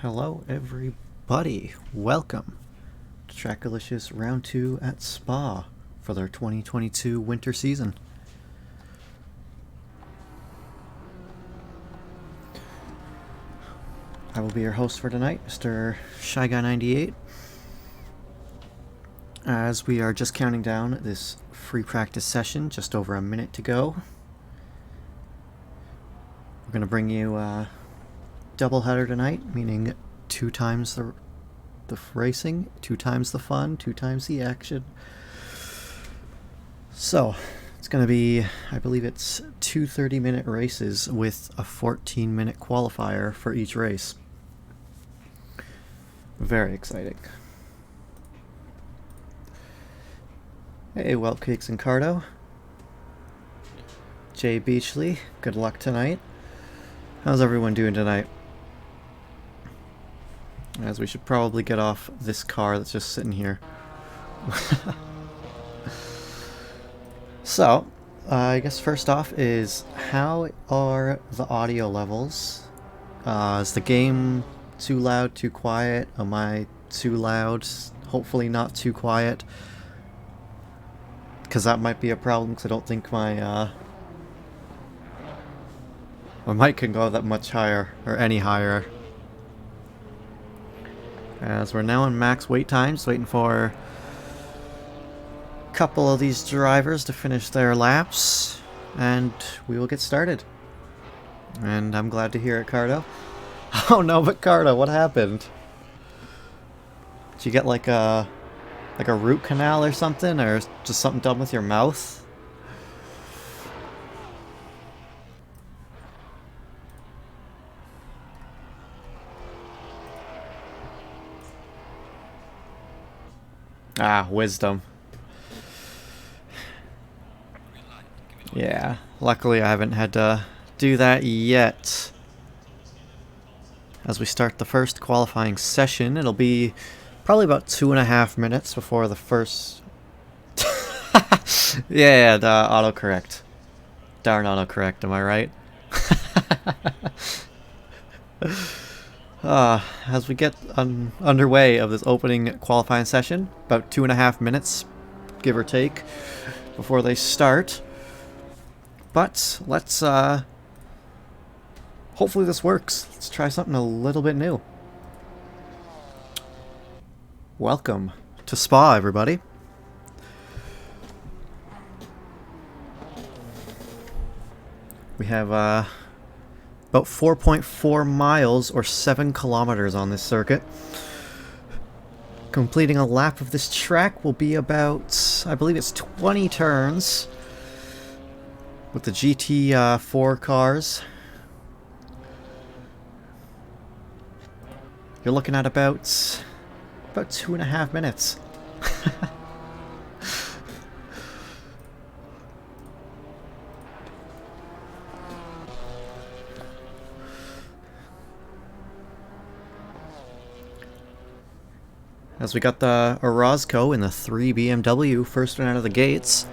Hello everybody, welcome to Trackalicious Round 2 at Spa for their 2022 winter season. I will be your host for tonight, Mr. Shy Guy 98. As we are just counting down this free practice session, just over a minute to go. We're going to bring you a doubleheader tonight, meaning 2 times the racing, 2 times the fun, 2 times the action. So, it's going to be, I believe it's 2 30-minute races with a 14-minute qualifier for each race. Very exciting. Hey, Weltcakes and Cardo. Jay Beachley, good luck tonight. How's everyone doing tonight? As we should probably get off this car that's just sitting here. So, I guess first off is, how are the audio levels? Is the game too loud, too quiet? Am I too loud? Hopefully not too quiet. Because that might be a problem, because I don't think my mic can go that much higher, or any higher. As we're now in max wait times, waiting for a couple of these drivers to finish their laps, and we will get started. And I'm glad to hear it, Cardo. Oh no, but Cardo, what happened? Did you get like a root canal or something, or just something done with your mouth? Ah, wisdom. Yeah, luckily I haven't had to do that yet. As we start the first qualifying session, it'll be probably about 2.5 minutes before the first... yeah, the autocorrect. Darn autocorrect, am I right? As we get underway of this opening qualifying session, about 2.5 minutes, give or take, before they start. But let's, hopefully this works. Let's try something a little bit new. Welcome to Spa, everybody. We have, about 4.4 miles or 7 kilometers on this circuit. Completing a lap of this track will be about, I believe it's 20 turns with the GT4 cars. You're looking at about 2.5 minutes. As we got the Orozco in the 3 BMW, first one out of the gates.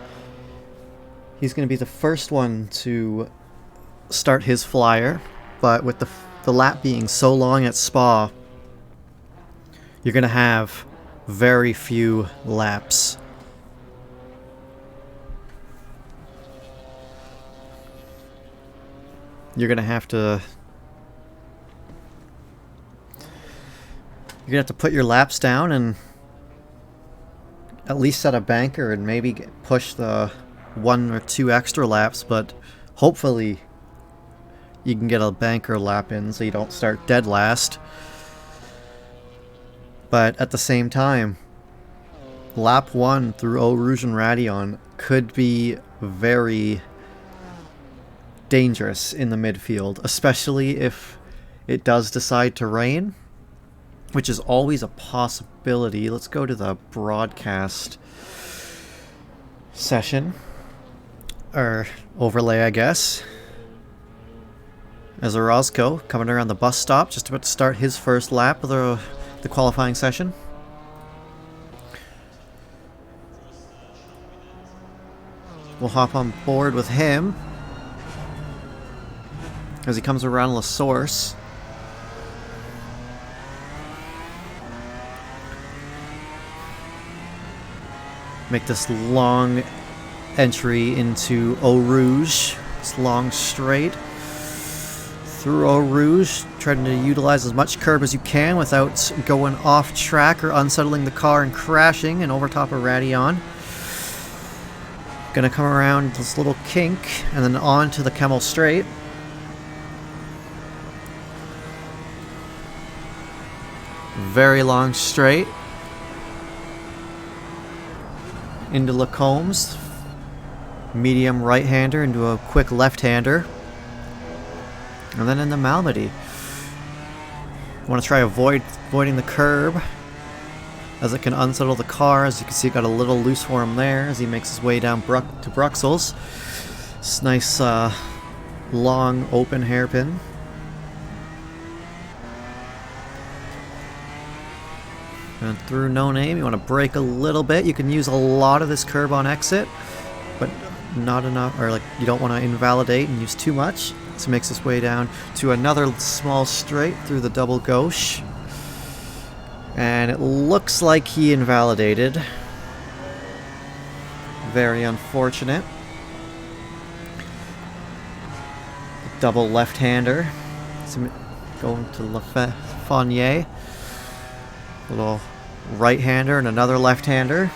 He's going to be the first one to start his flyer, but with the lap being so long at Spa, you're going to have very few laps. You're going to have to... You're going to have to put your laps down and at least set a banker and maybe push the 1 or 2 extra laps, but hopefully you can get a banker lap in so you don't start dead last. But at the same time, lap 1 through Eau Rouge and Radion could be very dangerous in the midfield, especially if it does decide to rain, which is always a possibility. Let's go to the broadcast session, or overlay, I guess. As Orozco coming around the bus stop, just about to start his first lap of the qualifying session. We'll hop on board with him as he comes around La Source. make this long entry into Eau Rouge. It's long straight through Eau Rouge, trying to utilize as much curb as you can without going off track or unsettling the car and crashing and over top of Radillon. Gonna come around this little kink and then on to the Kemmel Straight. Very long straight into Lacombe's. Medium right-hander into a quick left-hander. And then into Malmedy. Want to try avoiding the curb as it can unsettle the car. As you can see, it got a little loose for him there as he makes his way down to Bruxelles. This nice long open hairpin. And through No Name, you want to brake a little bit. You can use a lot of this curb on exit, but not enough, or like you don't want to invalidate and use too much. So it makes its way down to another small straight through the double gauche. And it looks like he invalidated. Very unfortunate. Double left-hander. Going to Lafreniere. Little right-hander and another left-hander.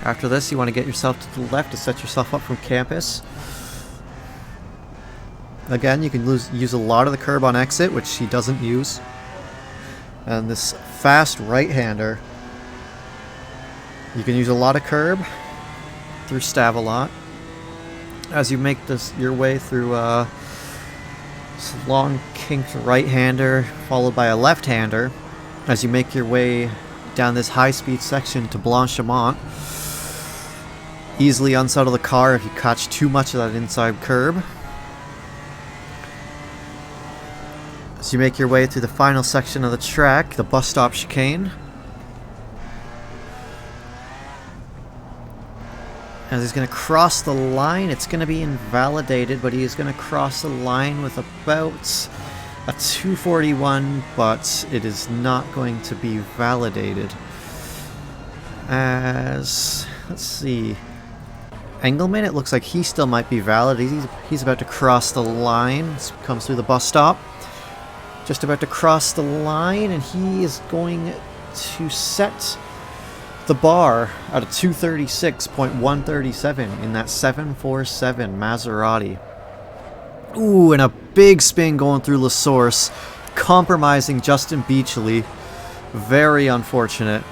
After this, you want to get yourself to the left to set yourself up from campus. Again, you can use a lot of the curb on exit, which he doesn't use. And this fast right-hander, you can use a lot of curb through Stavelot. As you make your way through this long kinked right-hander, followed by a left-hander, as you make your way down this high-speed section to Blanchimont. Easily unsettle the car if you catch too much of that inside curb. As you make your way through the final section of the track, the bus stop chicane. As he's going to cross the line, it's going to be invalidated, but he is going to cross the line with about a 241, but it is not going to be validated. As, let's see, Engelman, it looks like he still might be valid. He's about to cross the line. Comes through the bus stop. Just about to cross the line, and he is going to set the bar at a 236.137 in that 747 Maserati. Ooh, and a big spin going through La Source, compromising Justin Beachley. Very unfortunate.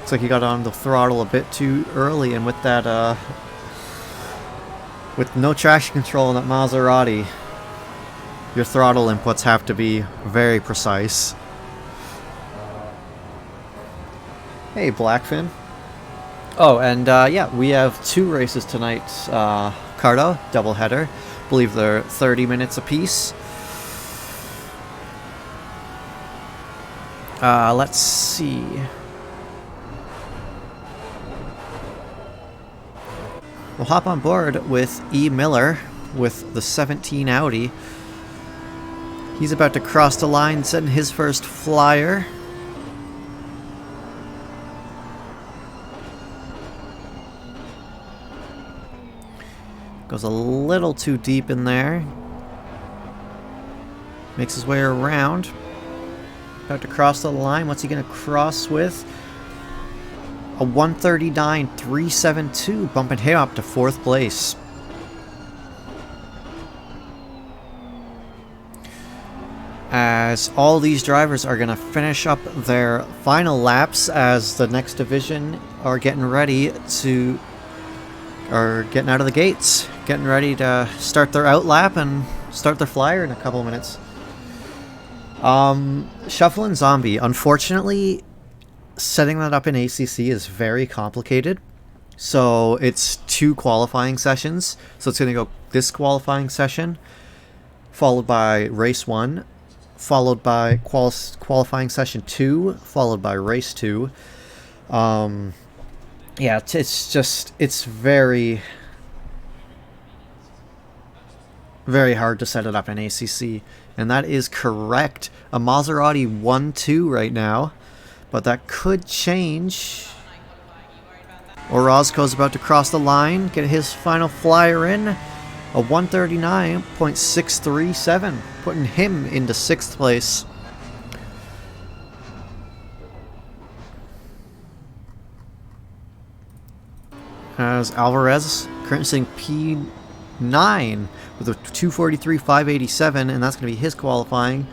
Looks like he got on the throttle a bit too early, and with that, with no traction control in that Maserati, your throttle inputs have to be very precise. Hey, Blackfin. Oh, and yeah, we have 2 races tonight, Cardo, doubleheader. I believe they're 30 minutes apiece. Let's see. We'll hop on board with E. Miller with the 17 Audi. He's about to cross the line, setting his first flyer. Goes a little too deep in there. Makes his way around. About to cross the line. What's he going to cross with? A 139.372, bumping him up to 4th place. As all these drivers are going to finish up their final laps as the next division are getting ready to, are getting out of the gates, getting ready to start their out lap and start their flyer in a couple of minutes. Shuffling Zombie, unfortunately, setting that up in ACC is very complicated. So it's 2 qualifying sessions. So it's going to go this qualifying session, followed by race 1, followed by qualifying session 2, followed by race 2. Yeah, it's very, very hard to set it up in ACC. And that is correct. A Maserati 1-2 right now. but that could change. Orozco's about to cross the line, get his final flyer in, a 139.637, putting him into 6th place. As Alvarez currently sitting P9 with a 243.587, and that's going to be his qualifying.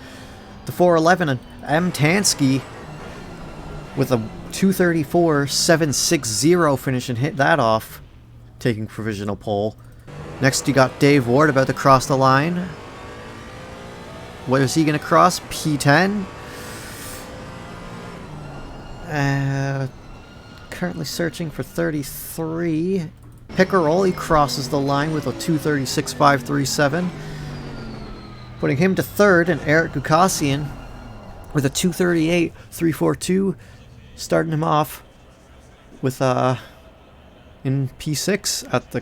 The 411 and M. Tansky with a 234.760 finish and hit that off, taking provisional pole. Next you got Dave Ward about to cross the line. What is he going to cross? P10. Currently searching for 33. Piccaroli crosses the line with a 236.537, putting him to 3rd, and Eric Gukasian with a 238.342, starting him off with in P6 at the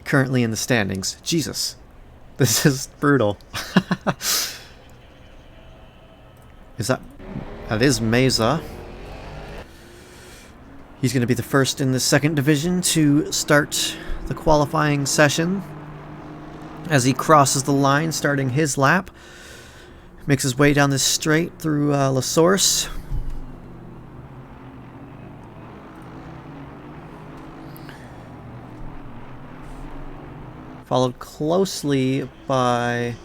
currently in the standings. Jesus, this is brutal. That is Meza. He's going to be the first in the 2nd division to start the qualifying session as he crosses the line, starting his lap. Makes his way down this straight through La Source. Followed closely by, I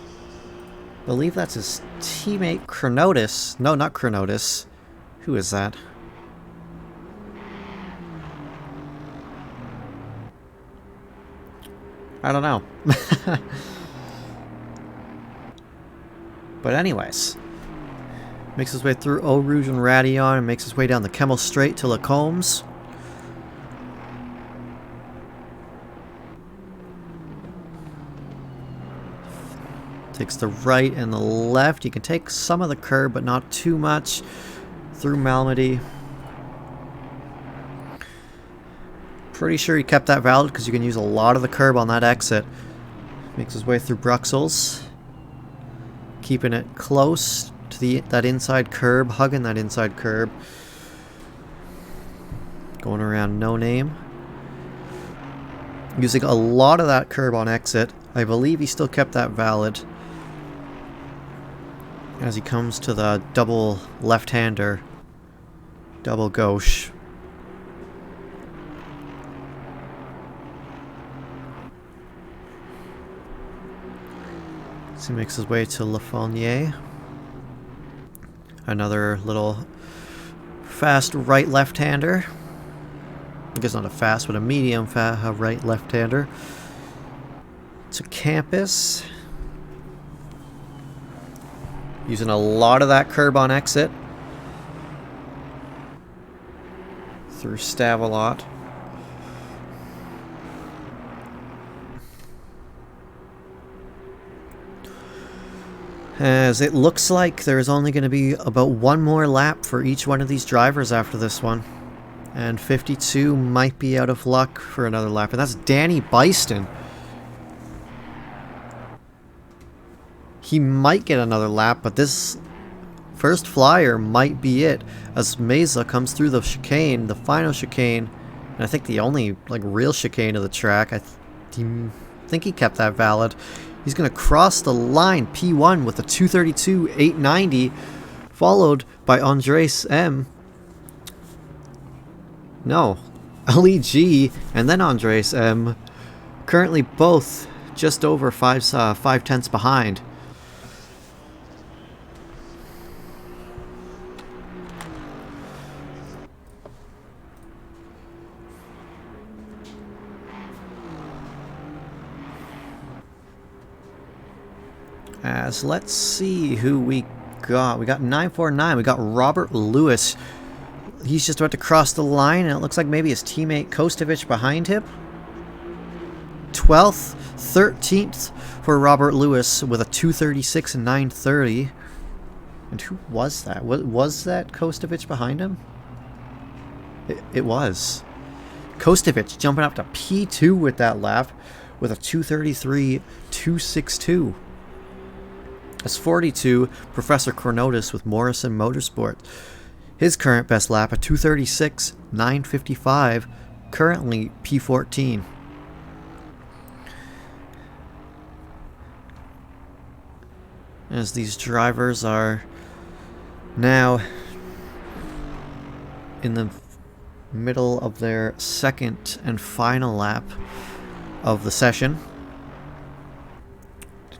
believe that's his teammate Chronotis. No, not Chronotis. Who is that? I don't know. But anyways, makes his way through Eau Rouge and Radion and makes his way down the Kemmel Straight to Lacombe's. Takes the right and the left. You can take some of the curb, but not too much. Through Malmedy. Pretty sure he kept that valid because you can use a lot of the curb on that exit. Makes his way through Bruxelles. Keeping it close to that inside curb, hugging that inside curb. Going around No Name. Using a lot of that curb on exit. I believe he still kept that valid. As he comes to the double left-hander. Double gauche. So he makes his way to La Fournier. Another little fast right left-hander. I guess not a fast, but a medium right left-hander. To Campus. Using a lot of that curb on exit. Through Stavelot. As it looks like there's only going to be about one more lap for each one of these drivers after this one. And 52 might be out of luck for another lap. And that's Danny Byston. He might get another lap, but this first flyer might be it. As Meza comes through the chicane, the final chicane. And I think the only real chicane of the track. I think he kept that valid. He's going to cross the line, P1, with a 232.890, followed by Andres M. No, LEG, and then Andres M. Currently both just over 5 tenths behind. As let's see who we got. We got 949. We got Robert Lewis. He's just about to cross the line, and it looks like maybe his teammate Kostovich behind him. 12th, 13th for Robert Lewis with a 236.930. And who was that? Was that Kostovich behind him? It was. Kostovich jumping up to P2 with that lap with a 233.262. As 42, Professor Chronotis with Morrison Motorsport. His current best lap at 2:36.955, currently P14. As these drivers are now in the middle of their second and final lap of the session.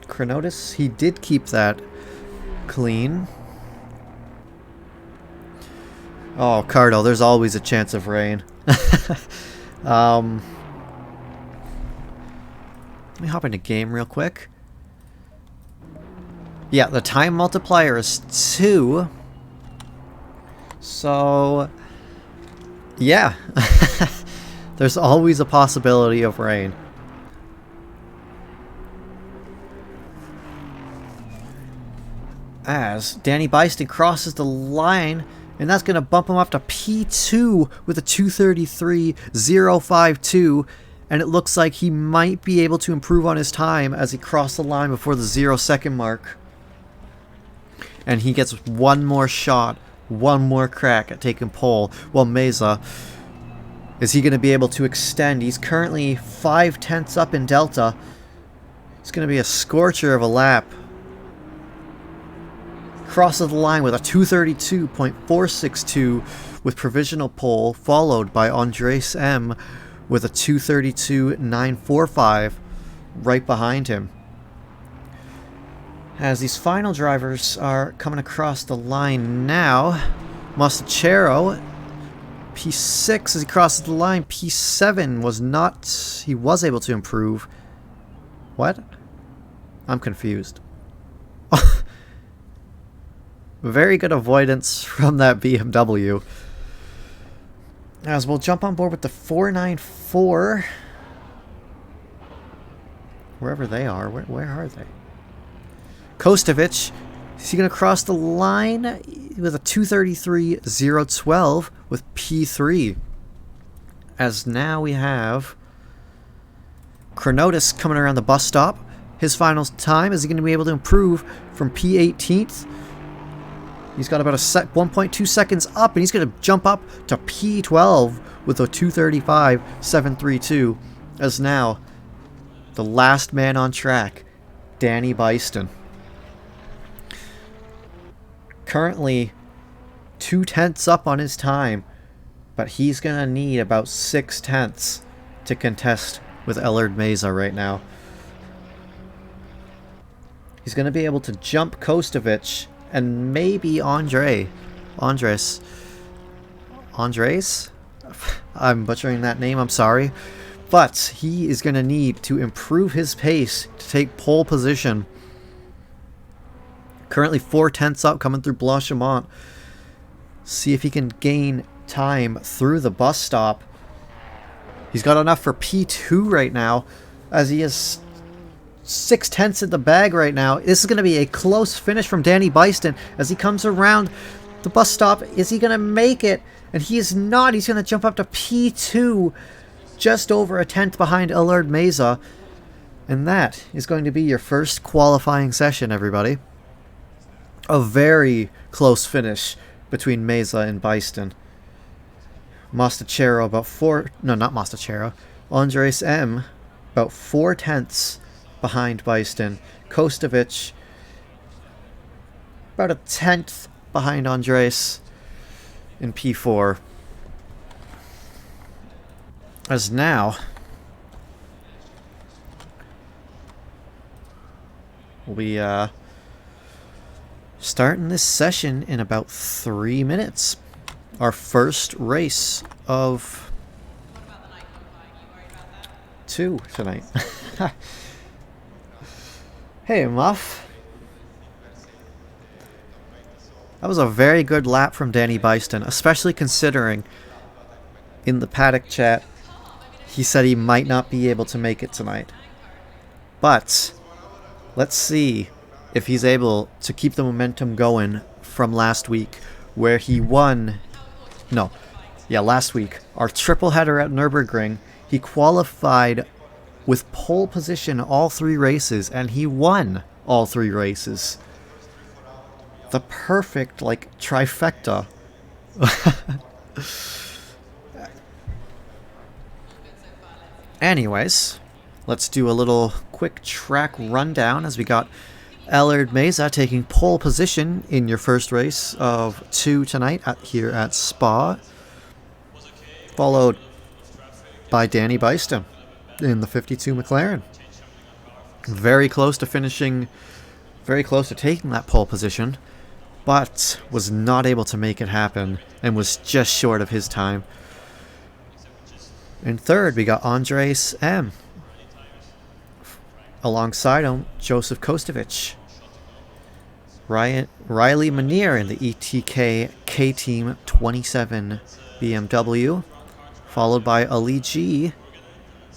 Chronotis, he did keep that clean. Oh, Cardo, there's always a chance of rain. Let me hop into game real quick. Yeah, the time multiplier is 2. So, yeah. There's always a possibility of rain. As Danny Byston crosses the line, and that's going to bump him up to P2 with a 2:33.052, and it looks like he might be able to improve on his time as he crossed the line before the 0-second mark. And he gets one more shot, one more crack at taking pole. Well, Meza, is he going to be able to extend? He's currently 5/10 up in Delta. It's going to be a scorcher of a lap. Crosses the line with a 2:32.462 with provisional pole, followed by Andres M with a 2:32.945 right behind him. As these final drivers are coming across the line now, Mastachero, P6 as he crosses the line. P7 was not... he was able to improve. What? I'm confused. Very good avoidance from that BMW. As we'll jump on board with the 494. Wherever they are. Where are they? Kostovic, is he going to cross the line with a 2:33.012 with P3? As now we have Chronotis coming around the bus stop. His final time, is he going to be able to improve from P18th? He's got about 1.2 seconds up, and he's going to jump up to P12 with a 2:35.732. As now, the last man on track, Danny Byston. Currently 2/10 up on his time, but he's going to need about 6/10 to contest with Ellard Meza right now. He's going to be able to jump Kostovic and maybe Andres. I'm butchering that name, I'm sorry. But he is going to need to improve his pace to take pole position. Currently 4/10 up, coming through Blanchimont. See if he can gain time through the bus stop. He's got enough for P2 right now, as he is 6/10 in the bag right now. This is going to be a close finish from Danny Byston as he comes around the bus stop. Is he going to make it? And he is not. He's going to jump up to P2, just over a 10th behind Ellard Meza. And that is going to be your first qualifying session, everybody. A very close finish between Meza and Byston. Mastachero about Andres M about 4/10 behind Byston. Kostovic about a 10th behind Andres in P4. As now we starting this session in about 3 minutes. Our first race of 2 tonight. Hey, Muff. That was a very good lap from Danny Byston, especially considering in the paddock chat he said he might not be able to make it tonight. But let's see if he's able to keep the momentum going from last week, where he won... last week. Our triple header at Nurburgring, he qualified with pole position all 3 races, and he won all 3 races. The perfect, like, trifecta. Anyways, let's do a little quick track rundown as we got Allard Meza taking pole position in your first race of 2 tonight here at Spa, followed by Danny Byston in the 52 McLaren. Very close to finishing, very close to taking that pole position, but was not able to make it happen and was just short of his time. In third, we got Andres M. Alongside him, Joseph Kostovich. Riley Manier in the ETK K-Team 27 BMW, followed by Ali G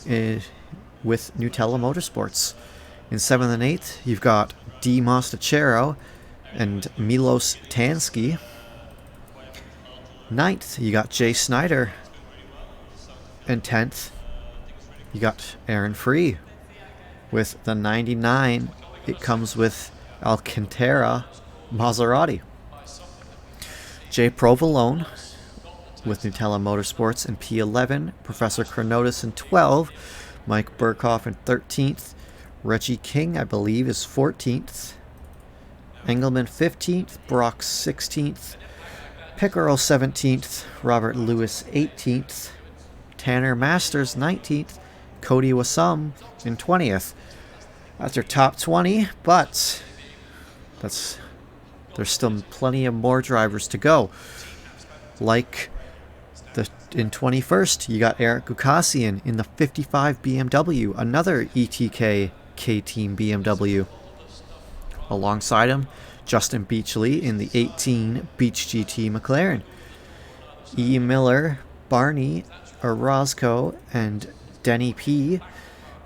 with Nutella Motorsports. In 7th and 8th, you've got D. Mostachero and Milos Tansky. 9th, you got Jay Snyder. And 10th, you got Aaron Free. With the 99, it comes with Alcantara Maserati. Jay Provolone with Nutella Motorsports in P11. Professor Chronotis in 12. Mike Burkhoff in 13th. Reggie King, I believe, is 14th. Engelman 15th. Brock 16th. Pickerel 17th. Robert Lewis 18th. Tanner Masters 19th. Cody Wasum in 20th. That's your top 20, but there's still plenty of more drivers to go. Like in 21st, you got Eric Gukasian in the 55 BMW, another ETK K-Team BMW. Alongside him, Justin Beachley in the 18 Beach GT McLaren. E. Miller, Barney Orozco, and Denny P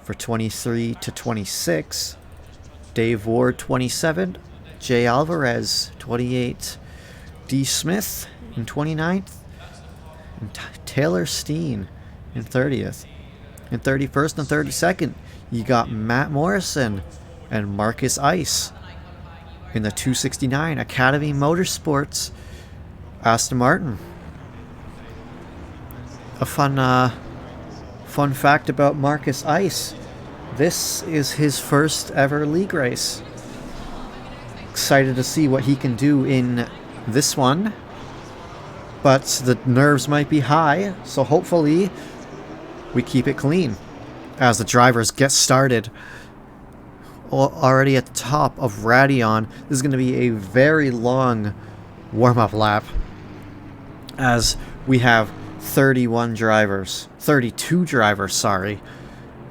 for 23 to 26. Dave Ward 27. Jay Alvarez 28. D. Smith in 29th. And Taylor Steen in 30th. In 31st and 32nd, you got Matt Morrison and Marcus Ice. In the 269 Academy Motorsports, Aston Martin. A fun fact about Marcus Ice. This is his first ever league race. Excited to see what he can do in this one. But the nerves might be high, so hopefully we keep it clean as the drivers get started. Already at the top of Radeon, this is going to be a very long warm-up lap as we have 32 drivers, sorry,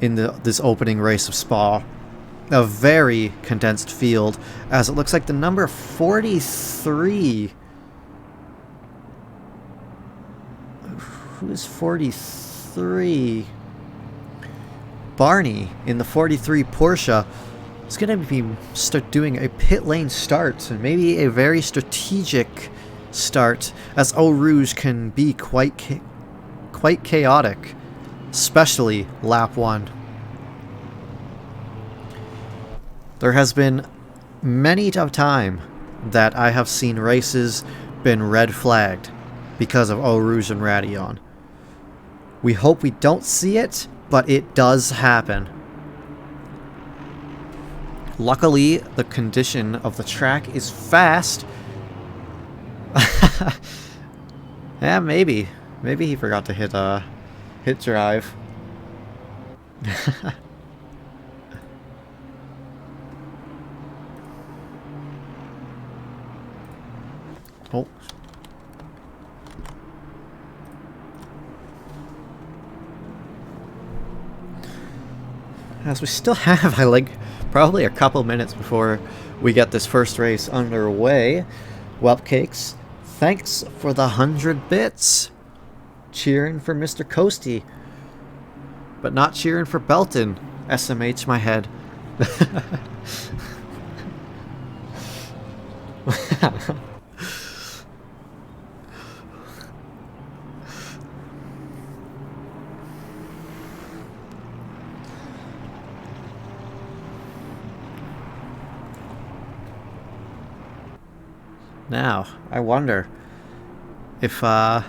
in this opening race of Spa. A very condensed field, as it looks like the number 43... Who is 43? Barney in the 43 Porsche is going to be doing a pit lane start, and maybe a very strategic start, as Eau Rouge can be quite chaotic, especially lap 1. There has been many a time that I have seen races been red flagged because of Eau Rouge and Radeon. We hope we don't see it, but it does happen. Luckily, the condition of the track is fast. Yeah, maybe he forgot to hit drive. Oh. As we still have, probably a couple minutes before we get this first race underway. Whelpcakes, thanks for the 100 bits. Cheering for Mr. Coasty, but not cheering for Belton. SMH my head. Now, I wonder if Danny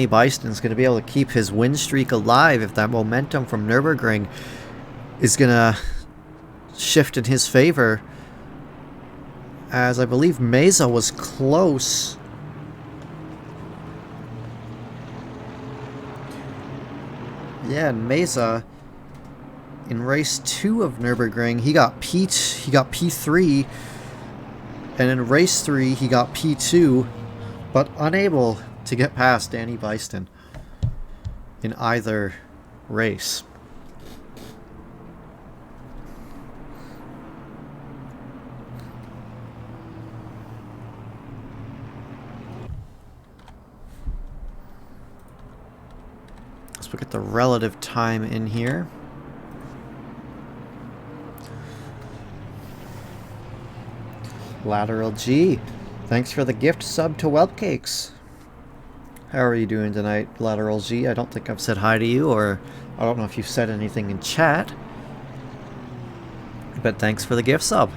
Byston's going to be able to keep his win streak alive, if that momentum from Nurburgring is going to shift in his favor, as I believe Mesa was close. Yeah, and Mesa in race 2 of Nurburgring, he got P3, and in race 3 he got P2, but unable to get past Danny Byston in either race. Let's look at the relative time in here. Lateral G, thanks for the gift sub to Whelpcakes. How are you doing tonight, Lateral G? I don't think I've said hi to you, or I don't know if you've said anything in chat. But thanks for the gift sub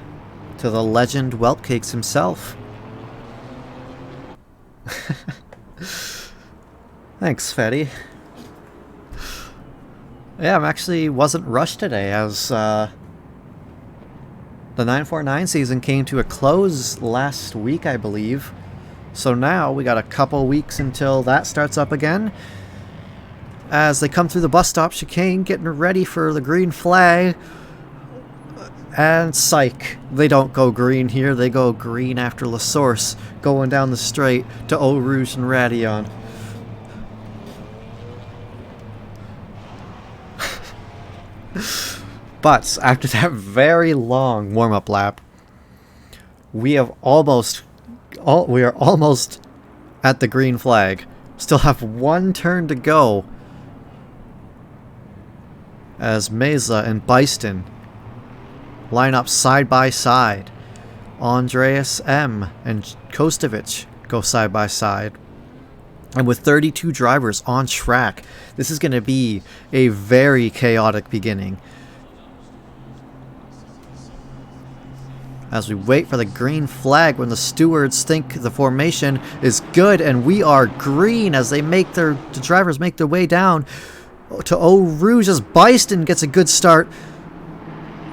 to the legend Whelpcakes himself. Thanks, Fetty. Yeah, wasn't rushed today, as the 949 season came to a close last week, I believe. So now we got a couple weeks until that starts up again. As they come through the bus stop chicane, getting ready for the green flag. And psych, they don't go green here, they go green after La Source, going down the straight to Eau Rouge and Radion. But after that very long warm-up lap, we are almost at the green flag. Still have one turn to go, as Mesa and Byston line up side by side. Andreas M and Kostovic go side by side. And with 32 drivers on track, this is going to be a very chaotic beginning. As we wait for the green flag, when the stewards think the formation is good, and we are green as they the drivers make their way down to Eau Rouge, as Byston gets a good start.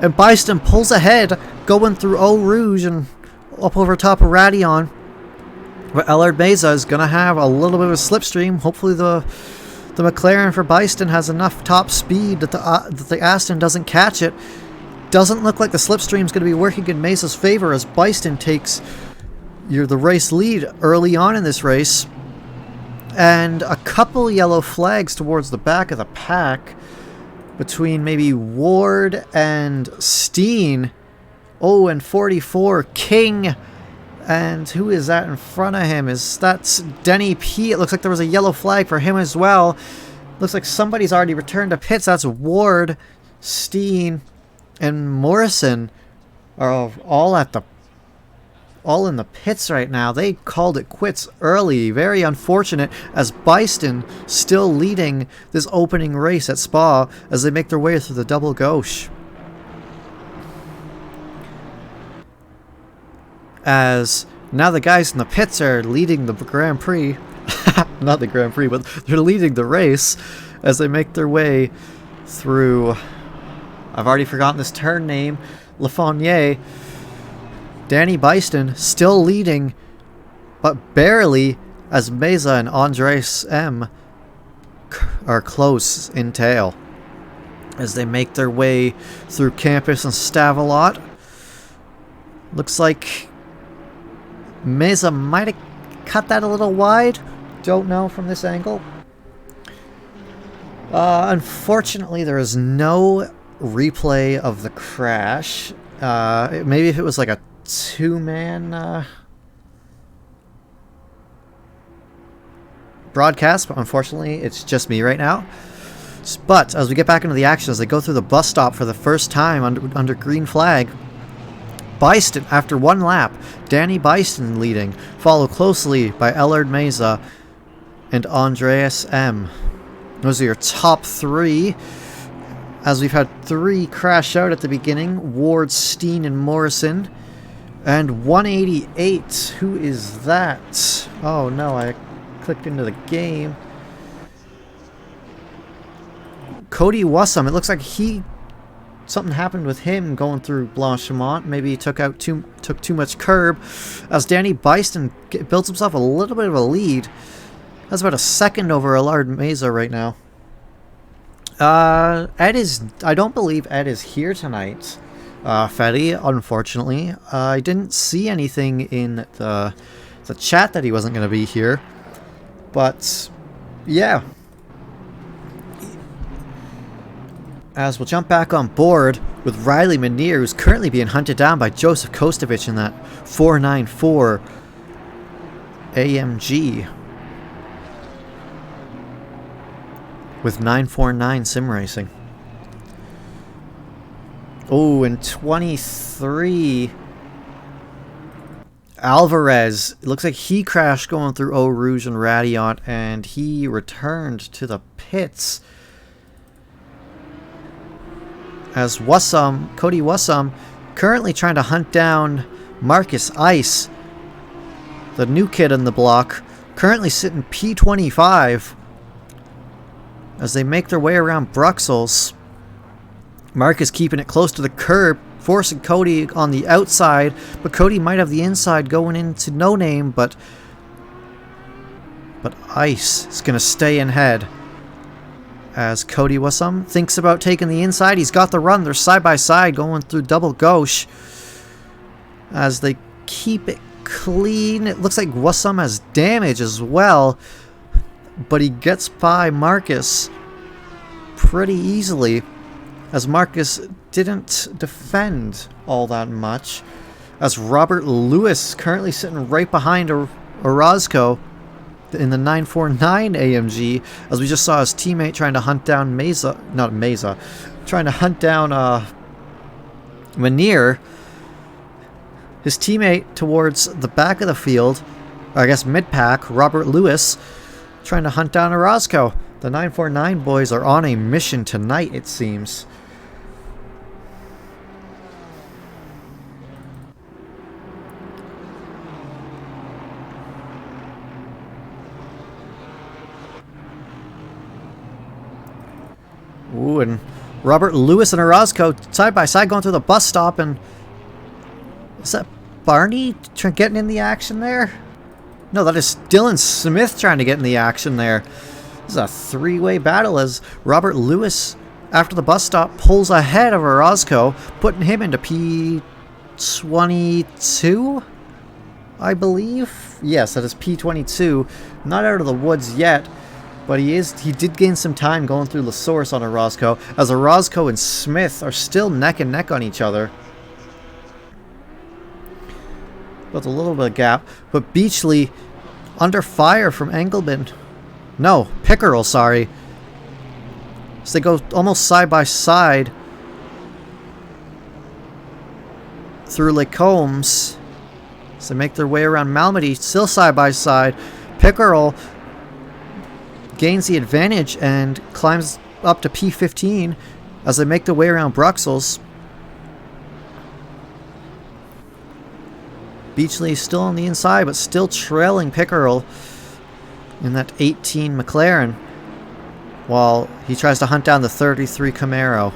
And Byston pulls ahead, going through Eau Rouge and up over top of Radion. But Ellard Meza is going to have a little bit of a slipstream. Hopefully the McLaren for Byston has enough top speed that the Aston doesn't catch it. Doesn't look like the slipstream is going to be working in Mesa's favor, as Byston takes the race lead early on in this race. And a couple yellow flags towards the back of the pack between maybe Ward and Steen. Oh, and 44, King. And who is that in front of him? That's Denny P. It looks like there was a yellow flag for him as well. Looks like somebody's already returned to pits. That's Ward, Steen, and Morrison are all in the pits right now. They called it quits early. Very unfortunate, as Byston still leading this opening race at Spa as they make their way through the double gauche. As now the guys in the pits are leading the Grand Prix. Not the Grand Prix, but they're leading the race as they make their way through... I've already forgotten this turn name. Lafreniere. Danny Byston still leading, but barely, as Mesa and Andres M are close in tail as they make their way through Campus and Stavelot. Looks like Mesa might have cut that a little wide. Don't know from this angle. Unfortunately, there is no replay of the crash. Maybe if it was like a two-man broadcast, but unfortunately it's just me right now. But as we get back into the action, as they go through the bus stop for the first time under green flag, Byston, after one lap, Danny Byston leading, followed closely by Ellard Meza and Andreas M. Those are your top three, as we've had three crash out at the beginning: Ward, Steen, and Morrison. And 188. Who is that? Oh no, I clicked into the game. Cody Wassum. It looks like something happened with him going through Blanchimont. Maybe he took too much curb. As Danny Byston builds himself a little bit of a lead. That's about a second over Allard Meza right now. I don't believe Ed is here tonight. Fetty, unfortunately. I didn't see anything in the chat that he wasn't going to be here. But, yeah. As we'll jump back on board with Riley Manier, who's currently being hunted down by Joseph Kostovich in that 494 AMG. With 949 sim racing. Oh, and 23. Alvarez. It looks like he crashed going through Eau Rouge and Radiant, and he returned to the pits. As Cody Wassum, currently trying to hunt down Marcus Ice, the new kid in the block, currently sitting P25. As they make their way around Bruxelles, Marcus keeping it close to the curb, forcing Cody on the outside, but Cody might have the inside going into No Name, but Ice is going to stay in head. As Cody Wassum thinks about taking the inside, he's got the run. They're side by side going through double gauche. As they keep it clean, it looks like Wassum has damage as well. But he gets by Marcus pretty easily, as Marcus didn't defend all that much. As Robert Lewis currently sitting right behind Orozco in the 949 AMG, as we just saw his teammate trying to hunt down trying to hunt down Manier. His teammate towards the back of the field, or I guess mid-pack, Robert Lewis, trying to hunt down Orozco. The 949 boys are on a mission tonight, it seems. Ooh, and Robert Lewis and Orozco side by side going through the bus stop, and is that Barney getting in the action there? No, that is Dylan Smith trying to get in the action there. This is a three-way battle as Robert Lewis, after the bus stop, pulls ahead of Orozco, putting him into P22, I believe. Yes, that is P22. Not out of the woods yet, but he did gain some time going through La Source on Orozco, as Orozco and Smith are still neck and neck on each other. With a little bit of gap, but Beachley under fire from Engelman. No, Pickerel, sorry. So they go almost side by side through Lake Combs. So they make their way around Malmedy, still side by side. Pickerel gains the advantage and climbs up to P15 as they make their way around Bruxelles. Beachley still on the inside, but still trailing Pickerel in that 18 McLaren, while he tries to hunt down the 33 Camaro.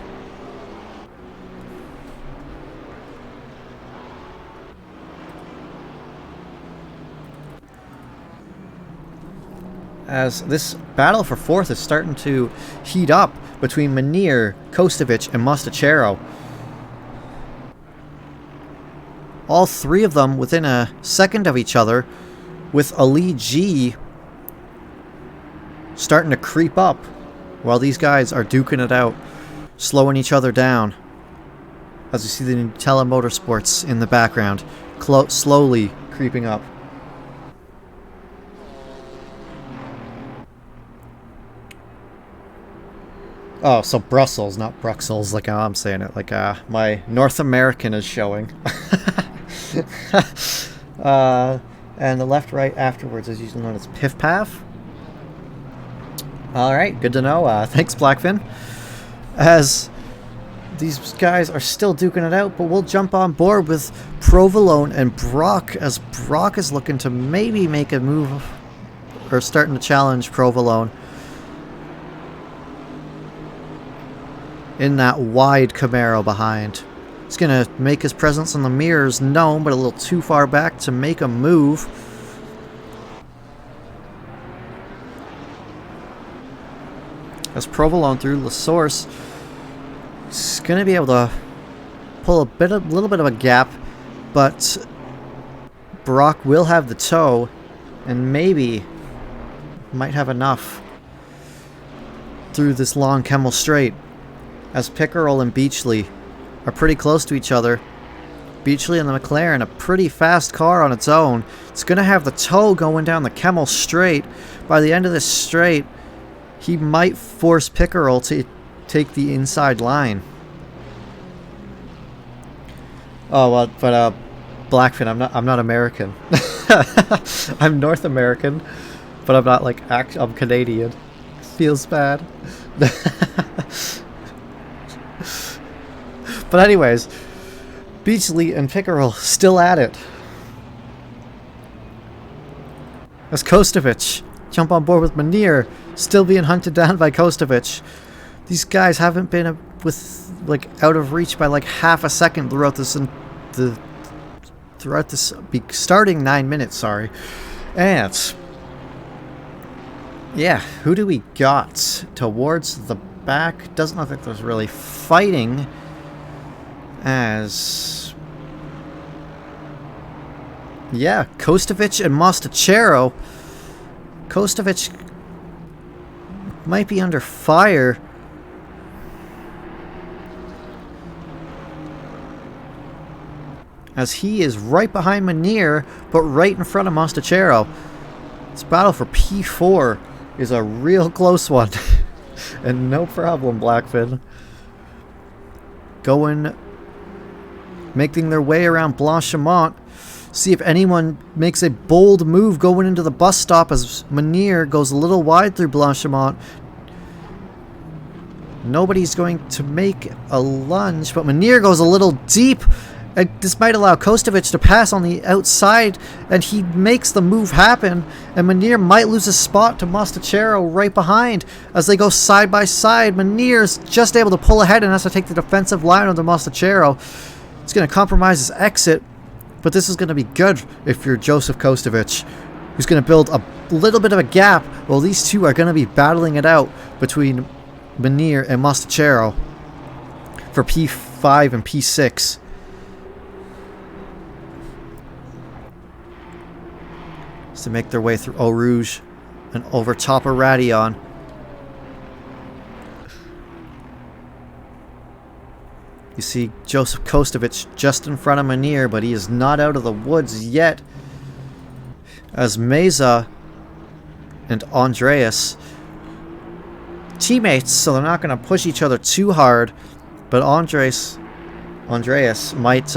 As this battle for fourth is starting to heat up between Manier, Kostovich, and Mostachero. All three of them within a second of each other, with Ali G starting to creep up while these guys are duking it out, slowing each other down. As you see the Nutella Motorsports in the background, slowly creeping up. Oh, so Brussels, not Bruxelles, like how I'm saying it. Like my North American is showing. And the left-right afterwards is usually known as Piff-Paff. Alright, good to know. Thanks, Blackfin. As these guys are still duking it out, but we'll jump on board with Provolone and Brock, as Brock is looking to maybe make a move, or starting to challenge Provolone in that wide Camaro behind. He's going to make his presence on the mirrors known, but a little too far back to make a move. As Provolone through the source, he's going to be able to pull a little bit of a gap, but Brock will have the toe and maybe might have enough through this long Kemmel Straight, as Pickerel and Beachley are pretty close to each other. Beachley and the McLaren, a pretty fast car on its own. It's going to have the toe going down the Kemmel Straight. By the end of this straight, he might force Pickerel to take the inside line. Oh, well, but Blackfin, I'm not American. I'm North American, but I'm not like I'm Canadian. Feels bad. But anyways, Beachley and Pickerel still at it. As Kostovich jump on board with Manir, still being hunted down by Kostovich. These guys haven't been out of reach by like half a second throughout this starting 9 minutes. Sorry, and yeah, who do we got towards the back? Doesn't look like there's really fighting. As yeah, Kostovich and Mostachero. Kostovich might be under fire. As he is right behind Manir, but right in front of Mostachero. This battle for P4 is a real close one. And no problem, Blackfin. Making their way around Blanchimont. See if anyone makes a bold move going into the bus stop, as Manir goes a little wide through Blanchimont. Nobody's going to make a lunge, but Manir goes a little deep. And this might allow Kostovich to pass on the outside, and he makes the move happen. And Manir might lose a spot to Mostachero right behind as they go side by side. Manir's just able to pull ahead and has to take the defensive line of the Mostachero. It's going to compromise his exit, but this is going to be good if you're Joseph Kostovich, who's going to build a little bit of a gap. Well, these two are going to be battling it out between Manir and Mostachero for P5 and P6. To make their way through Eau Rouge and over top of Radion. You see Joseph Kostovich just in front of Manir, but he is not out of the woods yet. As Meza and Andreas, teammates, so they're not going to push each other too hard, but Andreas might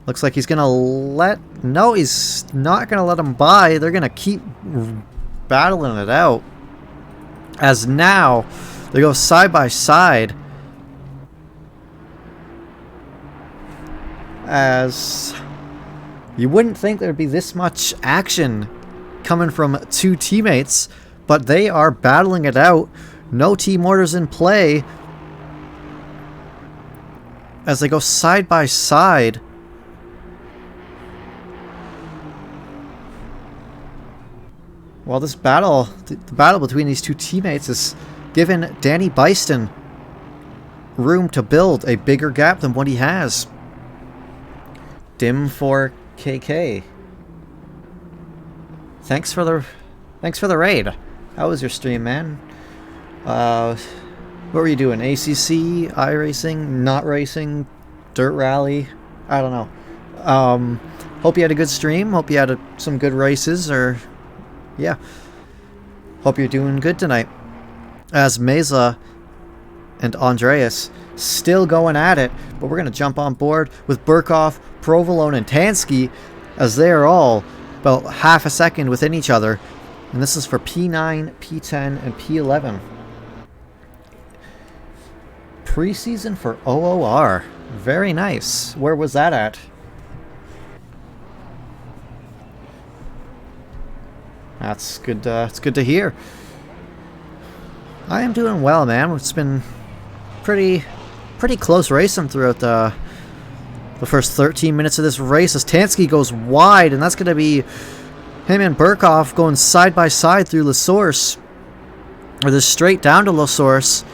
looks like he's gonna no, he's not gonna let him by. They're gonna keep battling it out. As now they go side by side. As you wouldn't think there'd be this much action coming from two teammates, but they are battling it out. No team orders in play. As they go side by side. Well, this battle, the battle between these two teammates has given Danny Byston room to build a bigger gap than what he has. Dim for KK. Thanks for the raid. How was your stream, man? What were you doing? ACC, iRacing, not racing, dirt rally? I don't know. Hope you had a good stream. Hope you had some good races, or yeah. Hope you're doing good tonight. As Meza and Andreas still going at it, but we're going to jump on board with Burkhoff, Provolone, and Tansky, as they are all about half a second within each other. And this is for P9, P10, and P11. Preseason for OOR. Very nice. Where was that at? That's good. It's good to hear. I am doing well, man. It's been pretty close racing throughout the first 13 minutes of this race as Tansky goes wide, and that's going to be him and Burkhoff going side by side through La Source, or this straight down to La Source.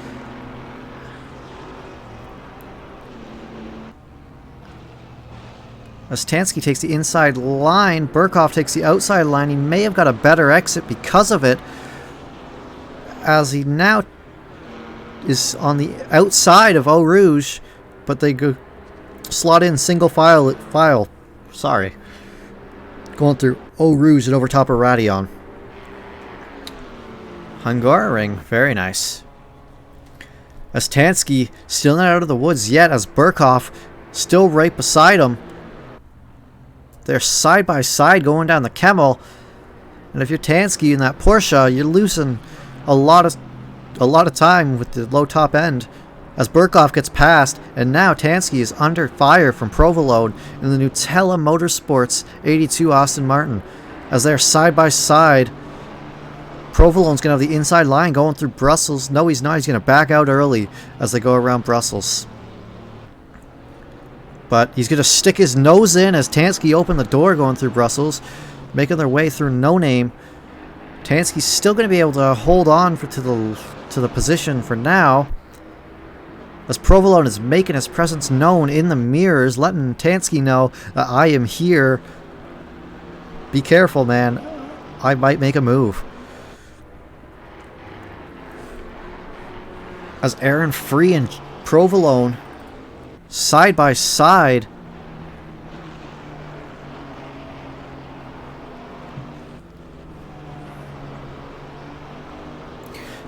As Tansky takes the inside line, Burkhoff takes the outside line. He may have got a better exit because of it, as he now is on the outside of Eau Rouge, but they go slot in single file. Sorry. Going through Eau Rouge and over top of Radion. Nurburgring, very nice. As Tansky still not out of the woods yet, as Burkhoff still right beside him. They're side by side going down the Kemmel, and if you're Tansky in that Porsche, you're losing a lot of time with the low top end. As Burkhoff gets past, and now Tansky is under fire from Provolone in the Nutella Motorsports 82 Aston Martin. As they're side by side, Provolone's going to have the inside line going through Brussels. No, he's not. He's going to back out early as they go around Brussels. But he's going to stick his nose in as Tansky opened the door going through Brussels, making their way through No Name. Tansky's still going to be able to hold on to the position for now, as Provolone is making his presence known in the mirrors, letting Tansky know that I am here. Be careful, man. I might make a move. As Aaron Free and Provolone side by side.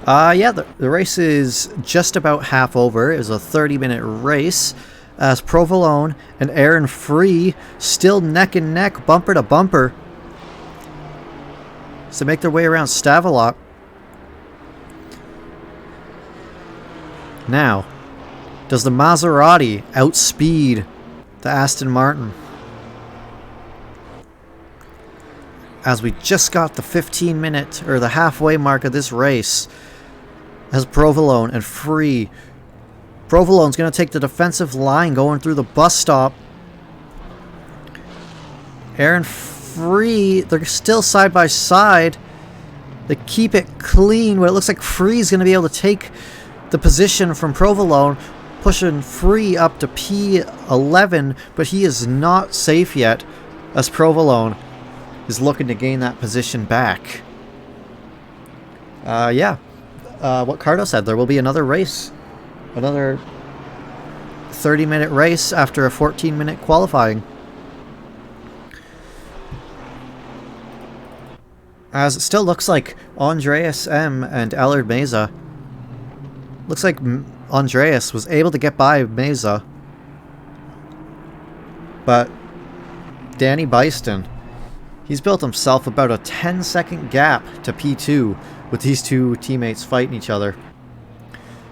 Yeah, the race is just about half over. It was a 30-minute race as Provolone and Aaron Free still neck and neck, bumper to bumper, to make their way around Stavelot. Now, does the Maserati outspeed the Aston Martin? As we just got the 15-minute, or the halfway mark of this race, as Provolone and Free. Provolone's going to take the defensive line going through the bus stop. Aaron Free, they're still side by side. They keep it clean, but it looks like Free's going to be able to take the position from Provolone, pushing Free up to P11, but he is not safe yet, as Provolone is looking to gain that position back. Yeah. What Cardo said, there will be another race. Another 30-minute race after a 14-minute qualifying. As it still looks like Andreas M. and Allard Meza. Looks like Andreas was able to get by Meza. But Danny Byston, he's built himself about a 10-second gap to P2 with these two teammates fighting each other.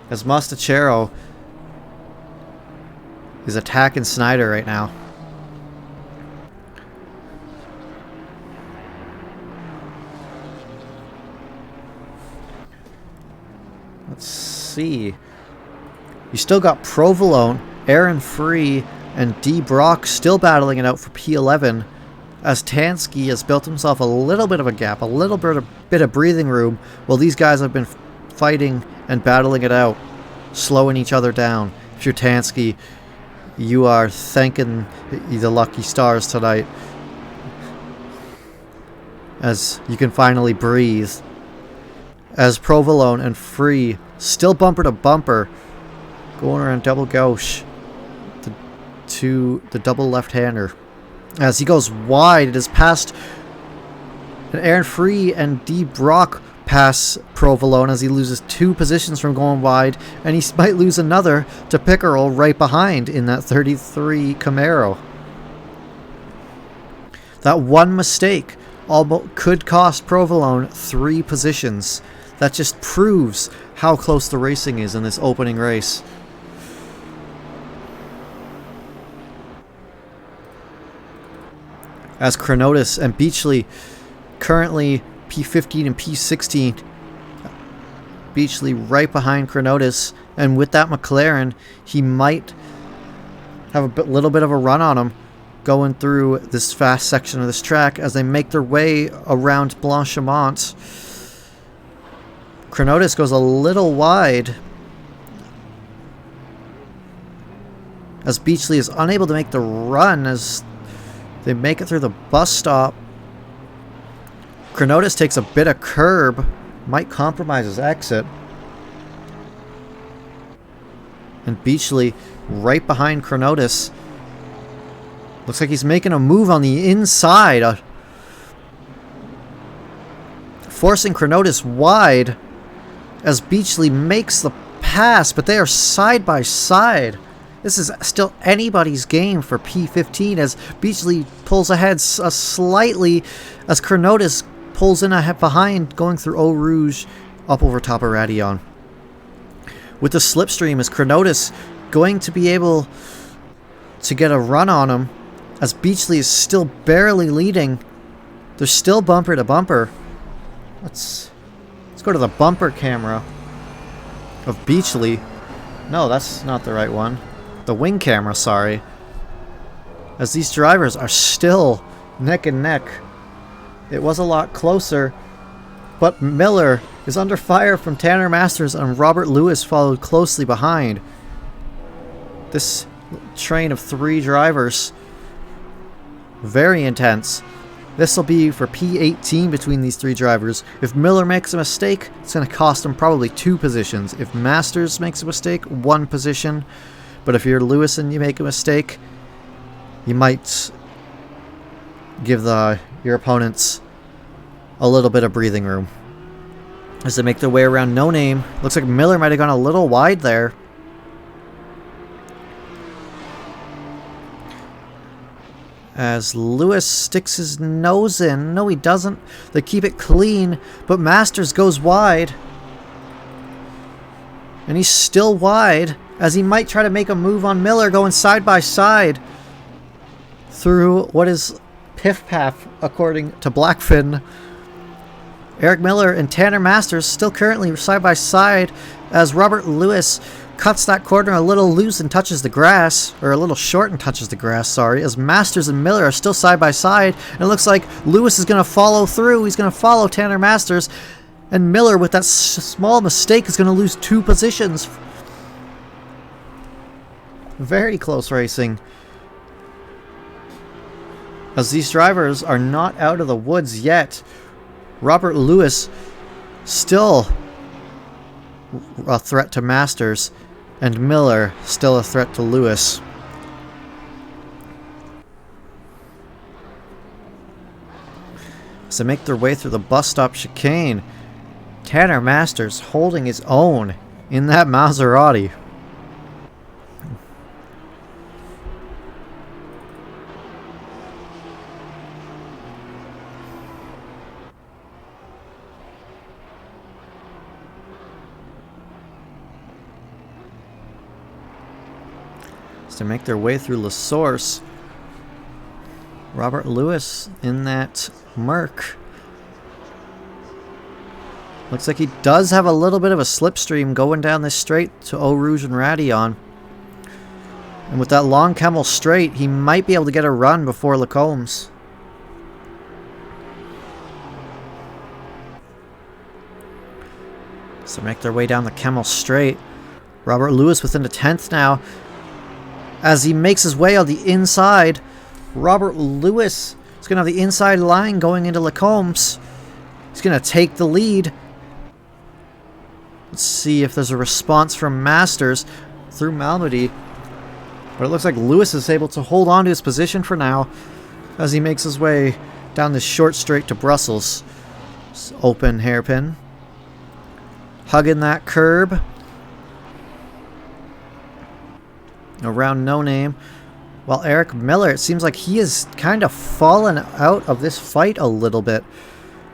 As Mostachero is attacking Snyder right now. Let's see. You still got Provolone, Aaron Free, and D. Brock still battling it out for P11, as Tansky has built himself a little bit of a gap, a little bit of breathing room, while these guys have been fighting and battling it out, slowing each other down. If you're Tansky, you are thanking the lucky stars tonight, as you can finally breathe. As Provolone and Free still bumper to bumper, going around double gauche to the double left-hander. As he goes wide, it is past, and Aaron Free and D. Brock pass Provolone as he loses 2 positions from going wide, and he might lose another to Pickerel right behind in that 33 Camaro. That one mistake almost could cost Provolone 3 positions. That just proves how close the racing is in this opening race. as Chronotis and Beachley currently P15 and P16. Beachley right behind Chronotis, and with that McLaren, he might have a little bit of a run on him going through this fast section of this track as they make their way around Blanchimont. Chronotis goes a little wide as Beachley is unable to make the run as they make it through the bus stop. Chronotis takes a bit of curb, might compromise his exit. And Beachley right behind Chronotis. Looks like he's making a move on the inside, forcing Chronotis wide as Beachley makes the pass, but they are side by side. This is still anybody's game for P15 as Beachley pulls ahead slightly as Chronotis pulls in ahead behind, going through Eau Rouge up over top of Radillon. With the slipstream, is Chronotis going to be able to get a run on him as Beachley is still barely leading? They're still bumper to bumper. Let's go to the bumper camera of Beachley. No, that's not the right one. The wing camera, sorry. As these drivers are still neck and neck. It was a lot closer, but Miller is under fire from Tanner Masters and Robert Lewis followed closely behind. This train of 3 drivers, very intense. This will be for P18 between these 3 drivers. If Miller makes a mistake, it's going to cost him probably 2 positions. If Masters makes a mistake, 1 position. But if you're Lewis and you make a mistake, you might give your opponents a little bit of breathing room. As they make their way around No Name, looks like Miller might have gone a little wide there. As Lewis sticks his nose in. No, he doesn't. They keep it clean, but Masters goes wide. And he's still wide as he might try to make a move on Miller going side by side through what is Piff Paff, according to Blackfin. Eric Miller and Tanner Masters still currently side by side as Robert Lewis cuts that corner a little loose and touches the grass, or a little short and touches the grass, sorry, as Masters and Miller are still side by side, and it looks like Lewis is going to follow through. He's going to follow Tanner Masters, and Miller, with that small mistake, is going to lose 2 positions. Very close racing. As these drivers are not out of the woods yet, Robert Lewis still a threat to Masters, and Miller still a threat to Lewis. As they make their way through the bus stop chicane, Tanner Masters holding his own in that Maserati. To make their way through La Source, Robert Lewis in that Merc. Looks like he does have a little bit of a slipstream going down this straight to Eau Rouge and Radillon. And with that long Camel straight, he might be able to get a run before Lacombe's. So make their way down the Camel straight. Robert Lewis within a 10th now. As he makes his way on the inside, Robert Lewis is going to have the inside line going into Lacombe's. He's going to take the lead. Let's see if there's a response from Masters through Malmedy. But it looks like Lewis is able to hold on to his position for now as he makes his way down this short straight to Brussels. Open hairpin. Hugging that curb. Around No Name. While Eric Miller, it seems like he has kind of fallen out of this fight a little bit.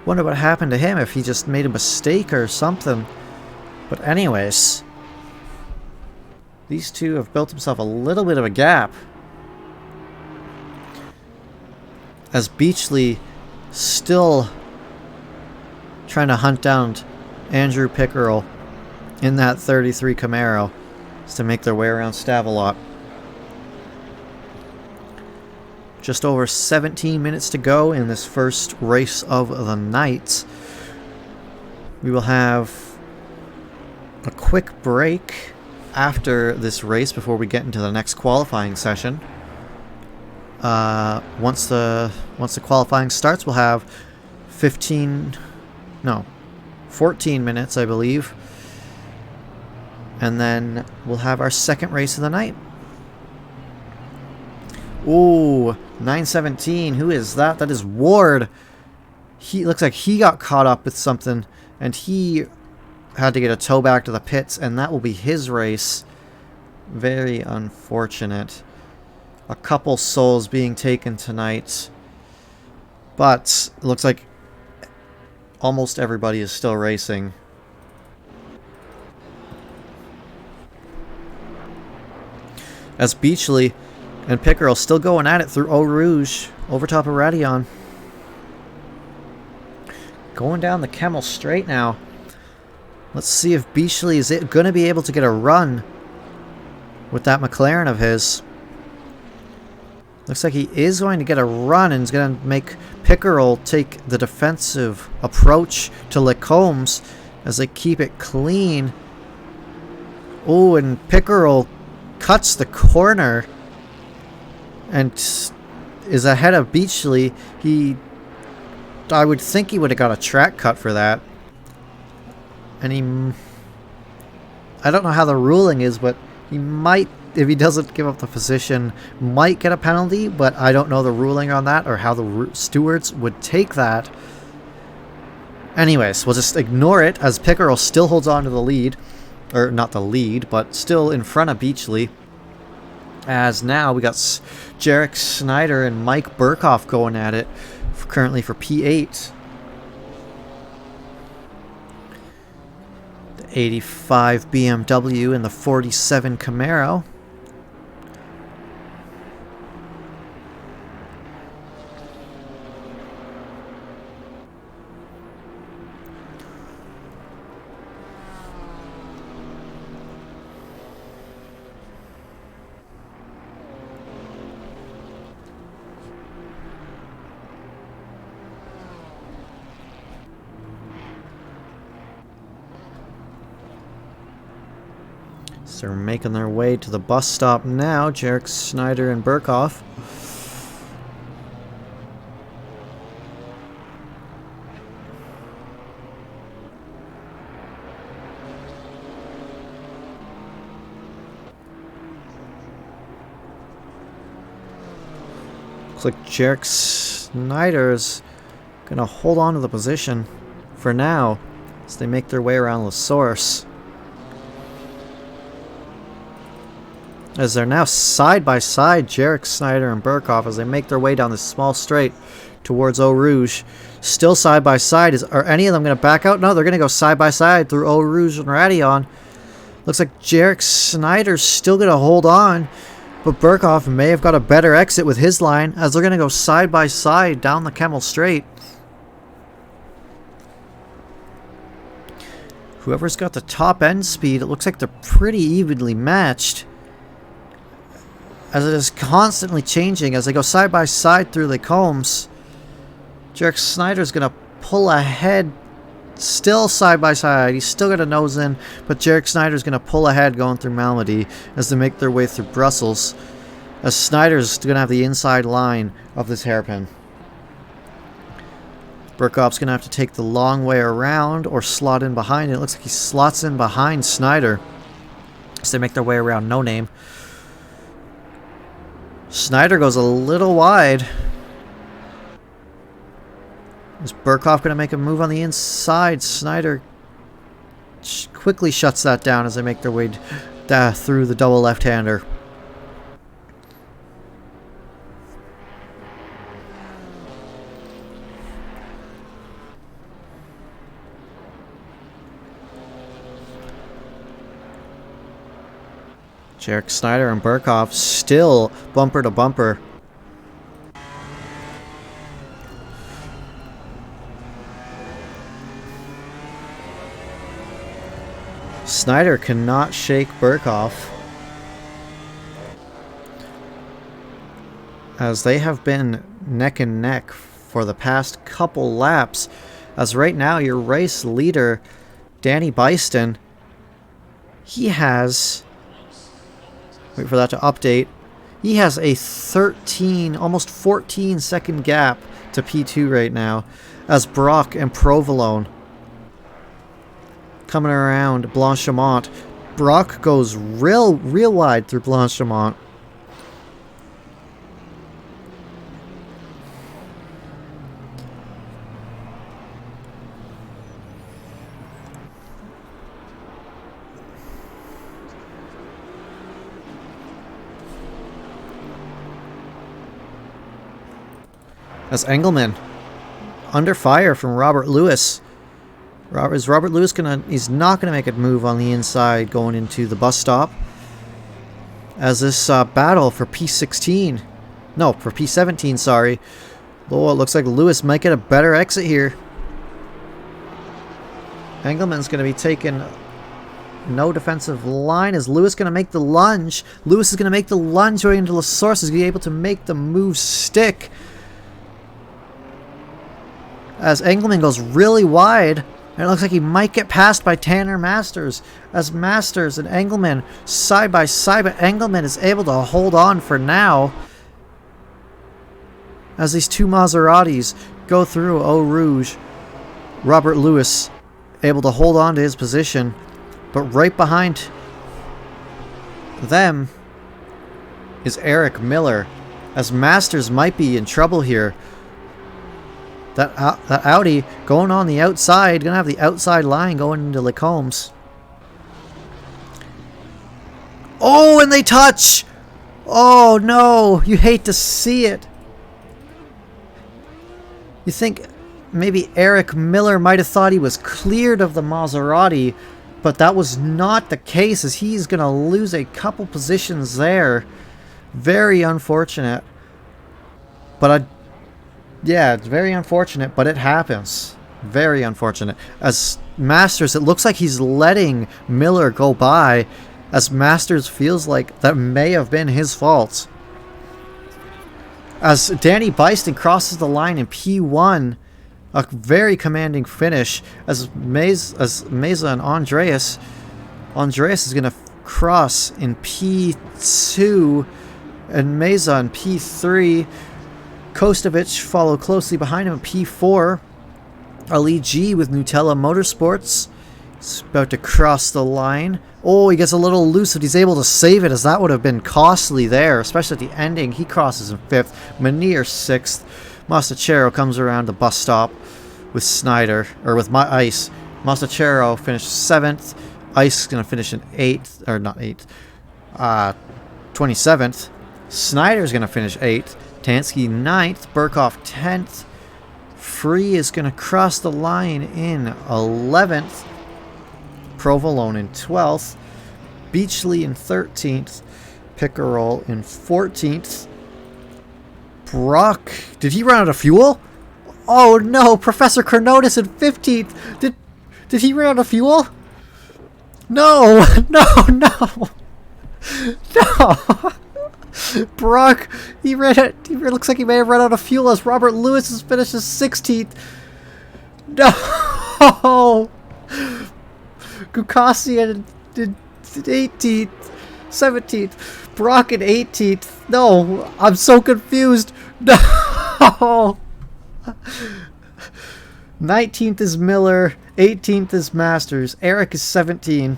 Wonder what happened to him, if he just made a mistake or something. But anyways, these two have built themselves a little bit of a gap. as Beachley still trying to hunt down Andrew Pickerel in that 33 Camaro to make their way around Stavelot. Just over 17 minutes to go in this first race of the night. We will have a quick break after this race before we get into the next qualifying session. Once the qualifying starts, we'll have 14 minutes, I believe. And then we'll have our second race of the night. Ooh, 917. Who is that? That is Ward. He looks like he got caught up with something, and he had to get a tow back to the pits, and that will be his race. Very unfortunate. A couple souls being taken tonight, but it looks like almost everybody is still racing. As Beachley and Pickerel still going at it through Eau Rouge over top of Radion. Going down the Kemmel Straight now. Let's see if Beachley is going to be able to get a run with that McLaren of his. Looks like he is going to get a run and is going to make Pickerel take the defensive approach to Lacombe's as they keep it clean. Oh, and Pickerel cuts the corner and is ahead of Beachley. I would think he would have got a track cut for that. And I don't know how the ruling is, but he might, if he doesn't give up the position, might get a penalty, but I don't know the ruling on that or how the stewards would take that. Anyways, we'll just ignore it as Pickerel still holds on to the lead. Or not the lead, but still in front of Beachley. As now we got Jarek Snyder and Mike Burkhoff going at it currently for P8. The 85 BMW and the 47 Camaro. So they're making their way to the bus stop now, Jarek Snyder and Burkhoff. Looks like Jarek Snyder's gonna hold on to the position for now as they make their way around the source. As they're now side by side, Jarek Snyder and Burkhoff, as they make their way down this small straight towards Eau Rouge. Still side by side. Are any of them going to back out? No, they're going to go side by side through Eau Rouge and Radion. Looks like Jarek Snyder's still going to hold on, but Burkhoff may have got a better exit with his line as they're going to go side by side down the Kemmel Straight. Whoever's got the top end speed, it looks like they're pretty evenly matched, as it is constantly changing as they go side by side through the combs. Jarek Snyder's going to pull ahead, still side by side. He's still got a nose in, but Jarek Snyder's going to pull ahead going through Malmedy as they make their way through Brussels, as Snyder's going to have the inside line of this hairpin. Burkhoff's going to have to take the long way around or slot in behind. It looks like he slots in behind Snyder as they make their way around No Name. Snyder goes a little wide. Is Burkhoff going to make a move on the inside? Snyder quickly shuts that down as they make their way through the double left-hander. Jarek Snyder and Burkhoff still bumper to bumper. Snyder cannot shake Burkhoff, as they have been neck and neck for the past couple laps. As right now, your race leader, Danny Byston, he has, wait for that to update, he has a 13, almost 14 second gap to P2 right now, as Brock and Provolone coming around Blanchimont. Brock goes real wide through Blanchimont. As Engelman under fire from Robert Lewis. Is Robert Lewis he's not gonna make a move on the inside going into the bus stop. As this battle for P16, no, for P17, sorry. Oh, it looks like Lewis might get a better exit here. Engelman's gonna be taking no defensive line. Is Lewis gonna make the lunge? Lewis is gonna make the lunge going into La Source. Is gonna be able to make the move stick. As Engelman goes really wide, and it looks like he might get passed by Tanner Masters. As Masters and Engelman side by side, but Engelman is able to hold on for now. As these two Maseratis go through Eau Rouge, Robert Lewis able to hold on to his position, but right behind them is Eric Miller, as Masters might be in trouble here. That Audi going on the outside, gonna have the outside line going into Lecombs. Oh, and they touch! Oh no, you hate to see it. You think maybe Eric Miller might have thought he was cleared of the Maserati, but that was not the case, as he's gonna lose a couple positions there. Very unfortunate. But yeah, it's very unfortunate, but it happens. Very unfortunate. As Masters, it looks like he's letting Miller go by, as Masters feels like that may have been his fault. As Danny Byston crosses the line in P1, a very commanding finish, as Meza and Andreas is going to cross in P2, and Meza in P3. Kostovic follow closely behind him in P4. Ali G with Nutella Motorsports. He's about to cross the line. Oh, he gets a little loose, but he's able to save it, as that would have been costly there, especially at the ending. He crosses in 5th. Manier 6th. Mastachero comes around the bus stop with Snyder, or with Ice. Mastachero finished 7th. Ice is going to finish in 8th, or not 8th, 27th. Snyder's going to finish 8th. Tansky 9th, Burkhoff 10th. Free is going to cross the line in 11th. Provolone in 12th. Beachley in 13th. Pickerel in 14th. Brock, did he run out of fuel? Oh no, Professor Chronotis in 15th. Did he run out of fuel? No, no. Brock, he looks like he may have run out of fuel, as Robert Lewis has finished his 16th. No! Gukasi did 18th, 17th, Brock in 18th. No, I'm so confused. No! 19th is Miller, 18th is Masters, Eric is 17.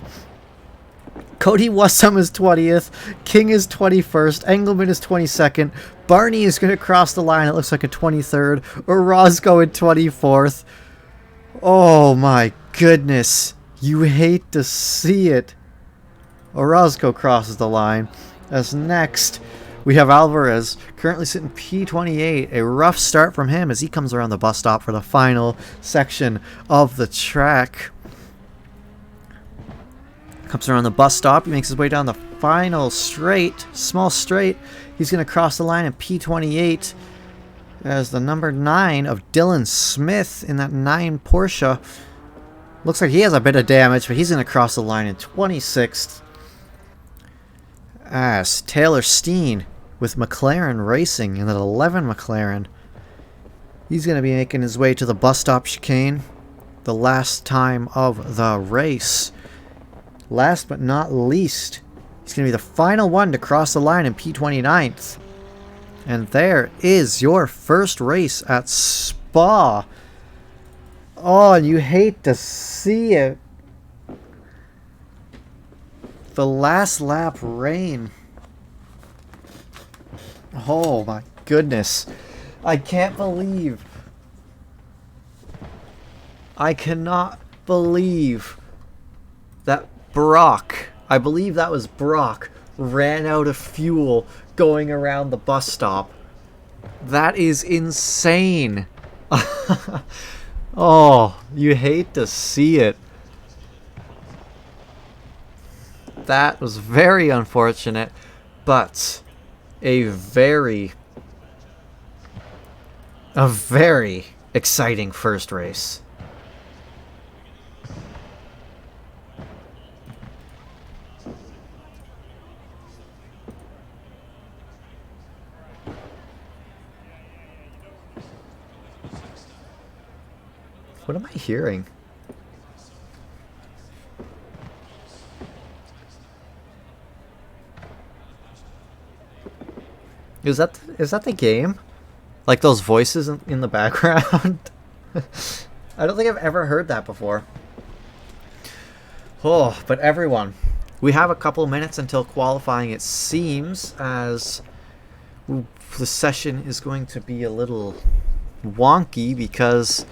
Cody Wassum is 20th, King is 21st, Engelman is 22nd, Barney is going to cross the line, it looks like a 23rd, Orozco in 24th. Oh my goodness, you hate to see it. Orozco crosses the line. As next, we have Alvarez, currently sitting P28, a rough start from him as he comes around the bus stop for the final section of the track. Comes around the bus stop, he makes his way down the final straight, small straight. He's going to cross the line in P28 as the number 9 of Dylan Smith in that 9 Porsche Looks like he has a bit of damage, but he's going to cross the line in 26th. As Taylor Steen with McLaren Racing in that 11 McLaren. He's going to be making his way to the bus stop chicane. The last time of the race. Last but not least, he's going to be the final one to cross the line in P29th. And there is your first race at Spa. Oh, and you hate to see it. The last lap rain. Oh my goodness. I can't believe. I cannot believe that Brock, I believe that was Brock, ran out of fuel going around the bus stop. That is insane. Oh, you hate to see it. That was very unfortunate, but a very exciting first race. What am I hearing? Is that the game? Like those voices in the background? I don't think I've ever heard that before. Oh, but everyone, we have a couple minutes until qualifying, it seems, as the session is going to be a little wonky because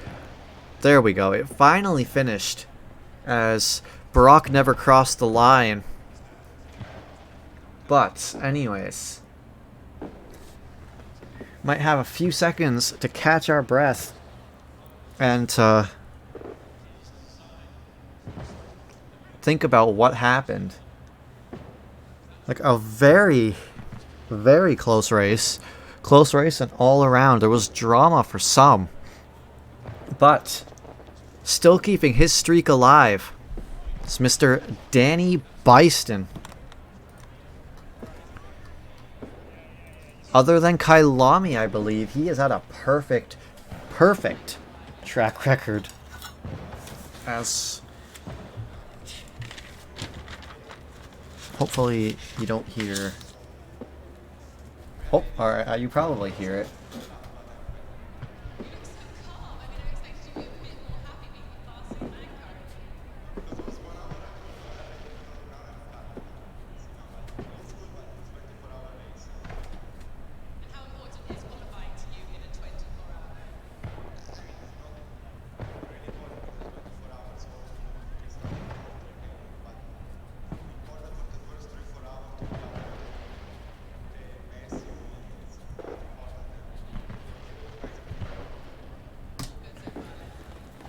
there we go. It finally finished as Brock never crossed the line. But anyways, might have a few seconds to catch our breath and think about what happened. Like a very close race. Close race and all around. There was drama for some. But still keeping his streak alive. It's Mr. Danny Byston. Other than Kailami, I believe, he has had a perfect track record. As hopefully you don't hear. Oh, alright, you probably hear it.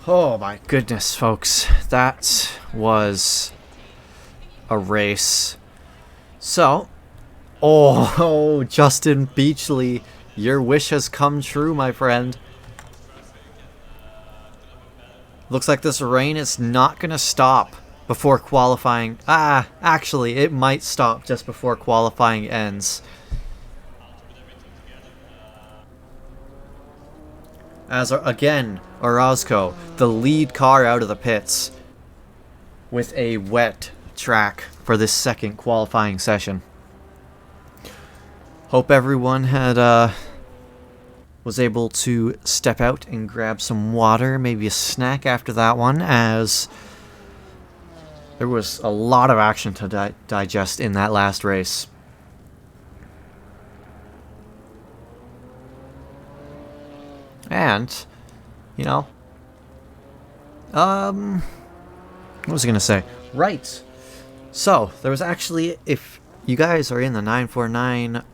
Oh my goodness, folks. That was a race. So, oh, Justin Beachley, your wish has come true, my friend. Looks like this rain is not going to stop before qualifying. Actually, it might stop just before qualifying ends. As, again, Orozco, the lead car out of the pits with a wet track for this second qualifying session. Hope everyone had was able to step out and grab some water, maybe a snack after that one, as there was a lot of action to digest in that last race. And, you know, what was I going to say? Right. So, there was actually, if you guys are in the 949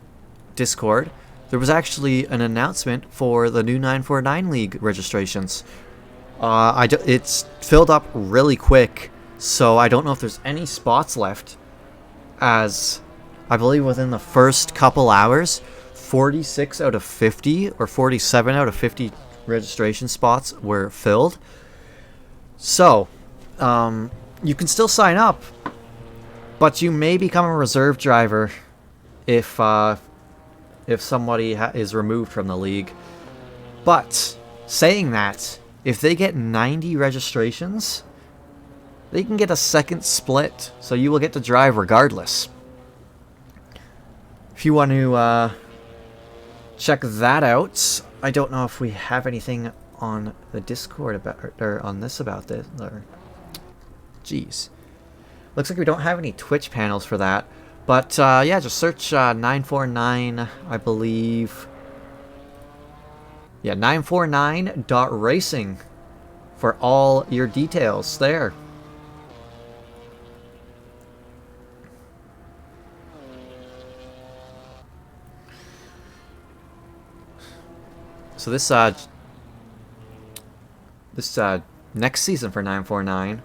Discord, there was actually an announcement for the new 949 League registrations. It's filled up really quick, so I don't know if there's any spots left, as I believe within the first couple hours, 46 out of 50 or 47 out of 50 registration spots were filled. So, you can still sign up, but you may become a reserve driver if somebody is removed from the league. But saying that, if they get 90 registrations, they can get a second split, so you will get to drive regardless. If you want to check that out, I don't know if we have anything on the Discord about, or on this about this, or jeez, looks like we don't have any Twitch panels for that. But yeah, just search 949, I believe. Yeah, 949.racing for all your details there. So this next season for 949,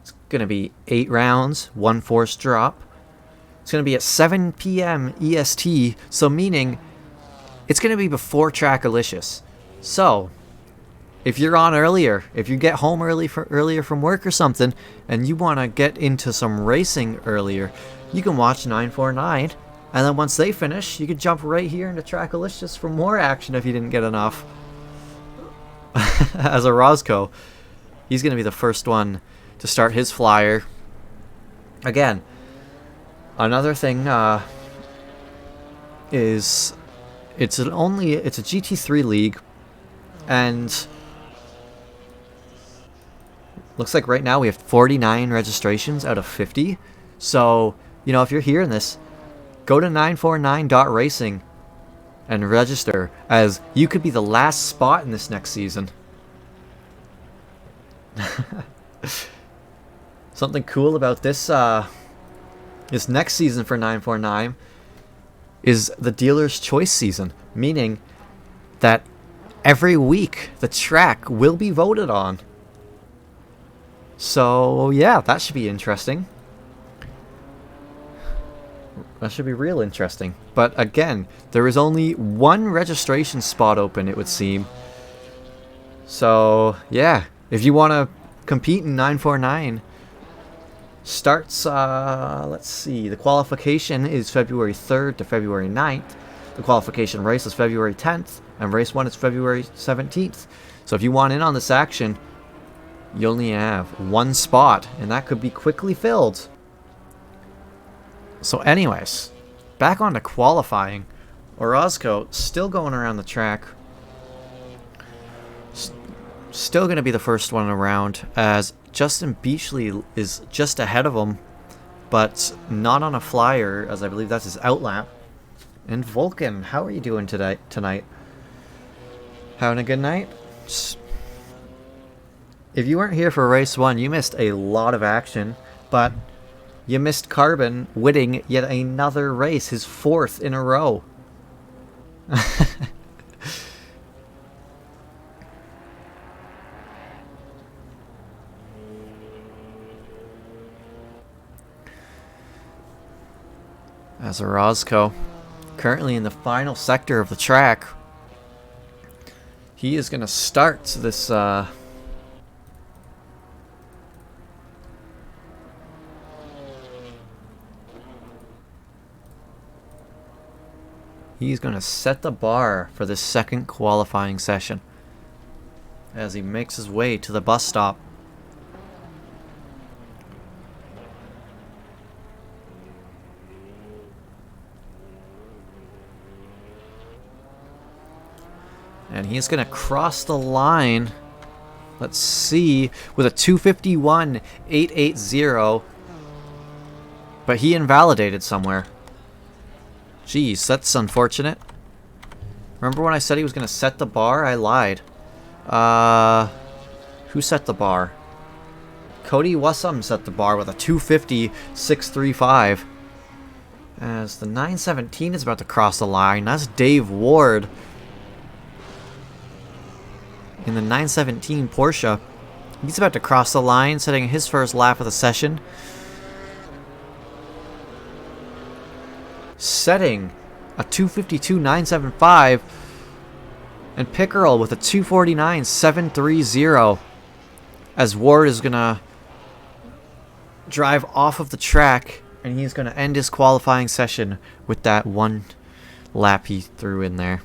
it's gonna be 8 rounds, 1 force drop. It's gonna be at 7 p.m. EST, so meaning it's gonna be before Trackalicious. So if you're on earlier, if you get home earlier from work or something, and you want to get into some racing earlier, you can watch 949. And then once they finish, you can jump right here into Trackalicious for more action if you didn't get enough. As a Roscoe, he's going to be the first one to start his flyer. Again, another thing is it's a GT3 league, and looks like right now we have 49 registrations out of 50. So, you know, if you're hearing this, go to 949.racing and register, as you could be the last spot in this next season. Something cool about this this next season for 949 is the dealer's choice season, meaning that every week the track will be voted on. So yeah, that should be interesting. That should be real interesting. But again, there is only 1 registration spot open, it would seem. So yeah, if you want to compete in 949, starts, let's see, the qualification is February 3rd to February 9th. The qualification race is February 10th, and race 1 is February 17th. So if you want in on this action, you only have 1 spot, and that could be quickly filled. So anyways, back on to qualifying. Orozco still going around the track. Still going to be the first one around, as Justin Beachley is just ahead of him, but not on a flyer, as I believe that's his outlap. And Vulcan, how are you doing tonight? Having a good night? If you weren't here for race 1, you missed a lot of action, but you missed Carbon winning yet another race, his 4th in a row. As Orozco, currently in the final sector of the track, he is going to start this he's going to set the bar for this second qualifying session as he makes his way to the bus stop. And he's going to cross the line, let's see, with a 251.880. But he invalidated somewhere. Jeez, that's unfortunate. Remember when I said he was going to set the bar? I lied. Who set the bar? Cody Wassum set the bar with a 250.635. As the 917 is about to cross the line. That's Dave Ward in the 917 Porsche. He's about to cross the line, setting his first lap of the session. Setting a 252.975, and Pickerel with a 249.730. as Ward is going to drive off of the track, and he's going to end his qualifying session with that one lap he threw in there.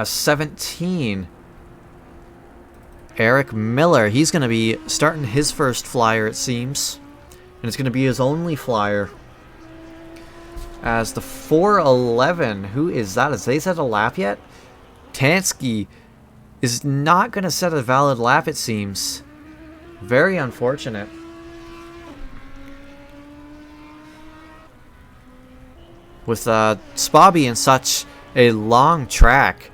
17, Eric Miller. He's going to be starting his first flyer, it seems. And it's going to be his only flyer. As the 411, who is that? Has they set a lap yet? Tansky is not going to set a valid lap, it seems. Very unfortunate. With Spa being such a long track,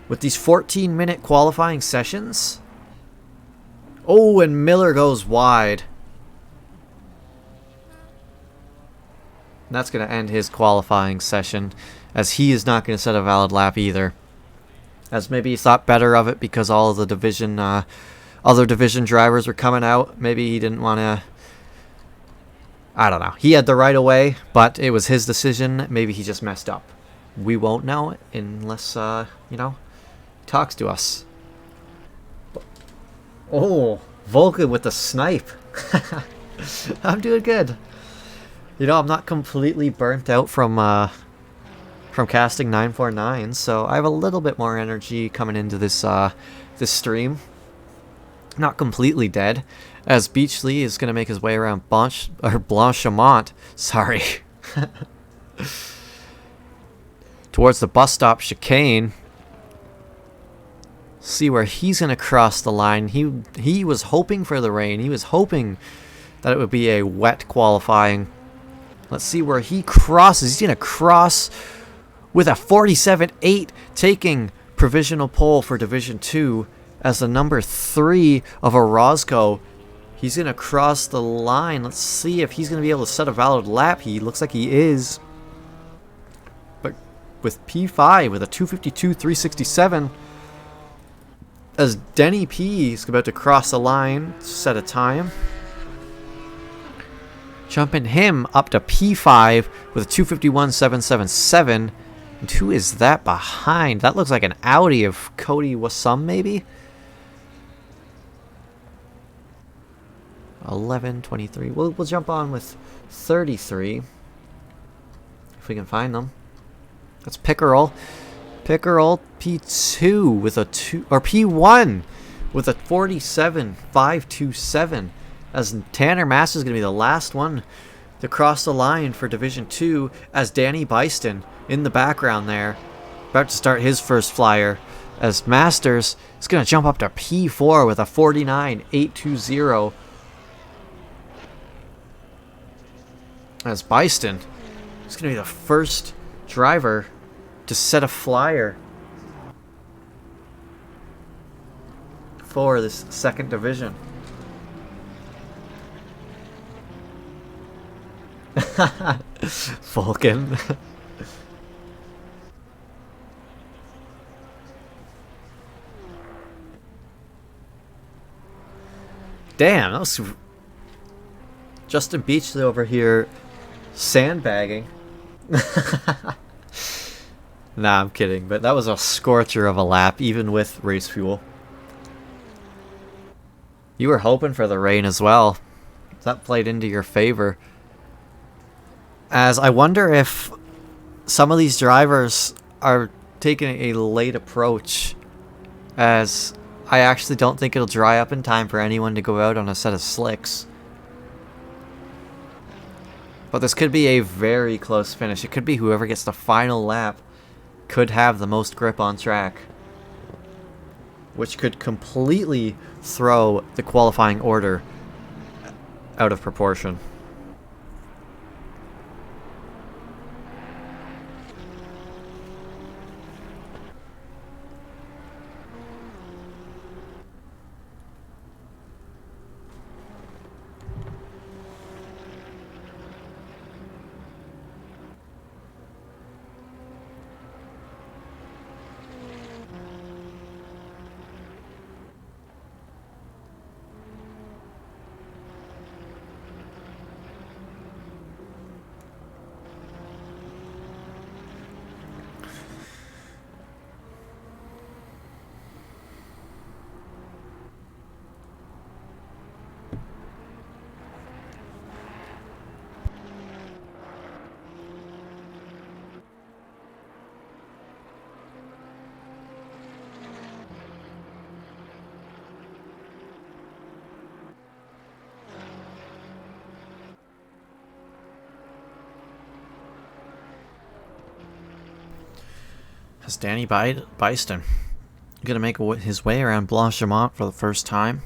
with these 14-minute qualifying sessions. Oh, and Miller goes wide. And that's going to end his qualifying session, as he is not going to set a valid lap either. As maybe he thought better of it because all of the division, other division drivers were coming out. Maybe he didn't want to. I don't know. He had the right of way, but it was his decision. Maybe he just messed up. We won't know unless, you know, he talks to us. Oh, Vulcan with the snipe. I'm doing good. You know, I'm not completely burnt out from casting 949, so I have a little bit more energy coming into this this stream. Not completely dead, as Beachley is going to make his way around Blanchimont. Sorry. Towards the bus stop chicane. See where he's going to cross the line. He was hoping for the rain. He was hoping that it would be a wet qualifying. Let's see where he crosses. He's going to cross with a 47.8, taking provisional pole for Division 2 as the number 3 of Orozco. He's going to cross the line. Let's see if he's going to be able to set a valid lap. He looks like he is. But with P5, with a 252.367, as Denny P is about to cross the line, set a time. Jumping him up to P5 with a 251.777. And who is that behind? That looks like an Audi of Cody Wasum, maybe? 11:23. We'll jump on with 33. If we can find them. That's Pickerel. Pickerel P2 with a P1 with a 47.527. As Tanner Mass is going to be the last one to cross the line for Division 2, as Danny Byston in the background there, about to start his first flyer, as Masters is going to jump up to P4 with a 49.820. As Byston is going to be the first driver to set a flyer for this second division. Vulcan. Damn, that was Justin Beachley over here sandbagging. Nah, I'm kidding, but that was a scorcher of a lap, even with race fuel. You were hoping for the rain as well. That played into your favor. As I wonder if some of these drivers are taking a late approach, as I actually don't think it'll dry up in time for anyone to go out on a set of slicks. But this could be a very close finish. It could be whoever gets the final lap could have the most grip on track, which could completely throw the qualifying order out of proportion. As Danny Byston going to make his way around Blanchimont for the first time.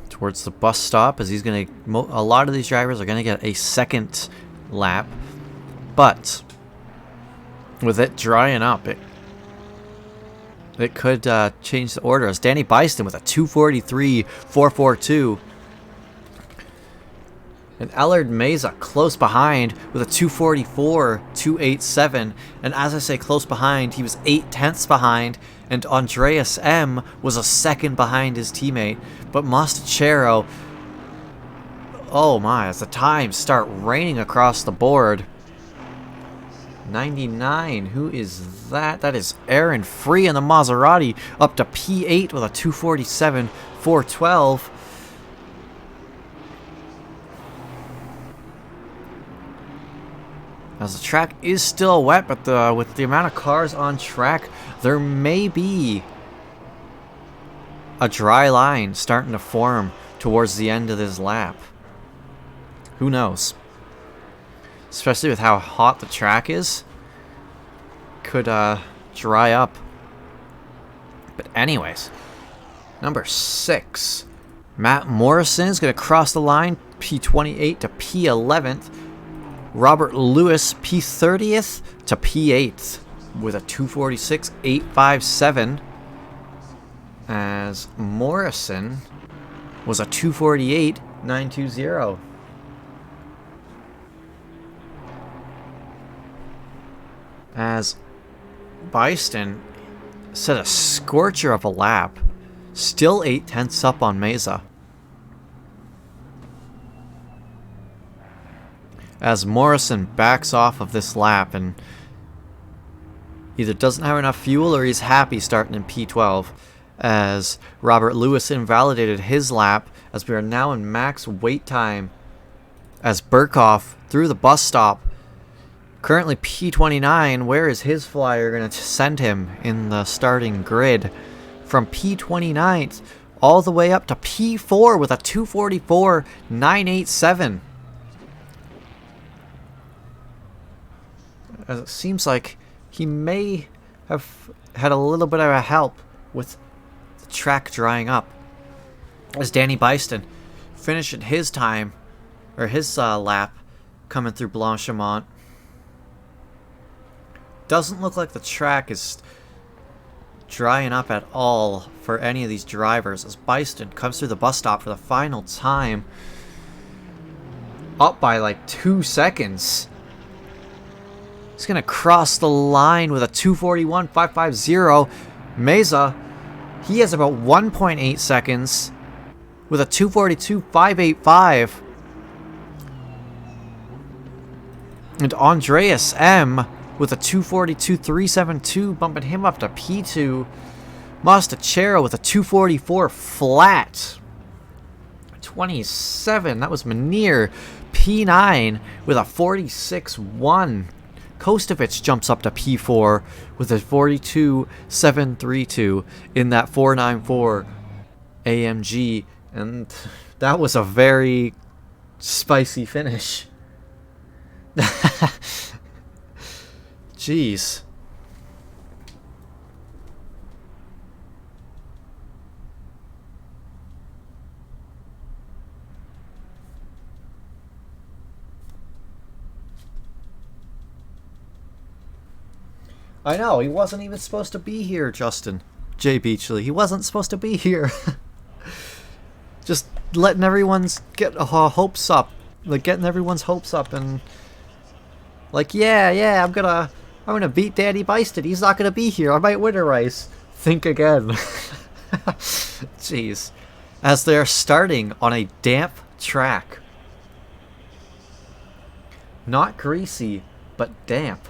Towards the bus stop, as he's going to... A lot of these drivers are going to get a second lap. But with it drying up, it could change the order. As Danny Byston with a 2:43.442. And Ellard Meza close behind with a 2:44.287. And as I say close behind, he was 8/10 behind. And Andreas M. was a second behind his teammate. But Mostachero, oh my, as the times start raining across the board. 99, who is that? That is Aaron Free in the Maserati, up to P8 with a 2:47.412. As the track is still wet, but with the amount of cars on track, there may be a dry line starting to form towards the end of this lap. Who knows? Especially with how hot the track is. Could dry up. But anyways, number 6. Matt Morrison is going to cross the line, P28 to P11th. Robert Lewis, P30th to P8th with a 2:46.857. As Morrison was a 2:48.920. As Byston set a scorcher of a lap, still 8/10 up on Meza. As Morrison backs off of this lap and either doesn't have enough fuel or he's happy starting in P12. As Robert Lewis invalidated his lap, as we are now in max wait time. As Burkhoff through the bus stop, currently P29, where is his flyer going to send him in the starting grid? From P29th all the way up to P4 with a 2:44.987. As it seems like he may have had a little bit of a help with the track drying up. As Danny Byston finishing his time, or his lap, coming through Blanchimont. Doesn't look like the track is drying up at all for any of these drivers. As Byston comes through the bus stop for the final time. Up by like 2 seconds. He's going to cross the line with a 2:41.550. Meza, he has about 1.8 seconds with a 2:42.585. And Andreas M. with a 2:42.372, bumping him up to P2. Mostachero with a 2:44 flat. 27, that was Manir. P9 with a 46.1. Kostovich jumps up to P4 with a 42.732 in that 494 AMG. And that was a very spicy finish. Jeez. I know, he wasn't even supposed to be here, Justin. Jay Beachley. He wasn't supposed to be here. Just letting everyone's hopes up. Like, getting everyone's hopes up and... Like, yeah, I'm gonna beat Danny Byston. He's not gonna be here. I might win a race. Think again. Jeez. As they're starting on a damp track. Not greasy, but damp.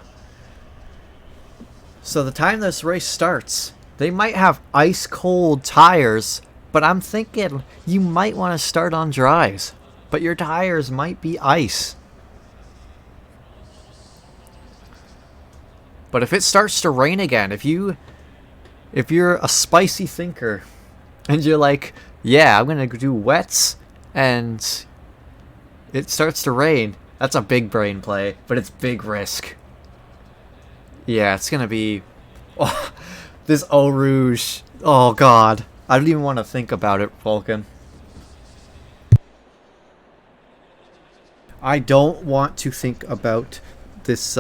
So the time this race starts, they might have ice cold tires, but I'm thinking you might want to start on dries. But your tires might be ice. But if it starts to rain again, if you're a spicy thinker and you're like, yeah, I'm going to do wets and it starts to rain, That's a big brain play, but it's big risk. Yeah, it's gonna be... Oh, this Eau Rouge. Oh, God. I don't even want to think about it, Vulcan. I don't want to think about this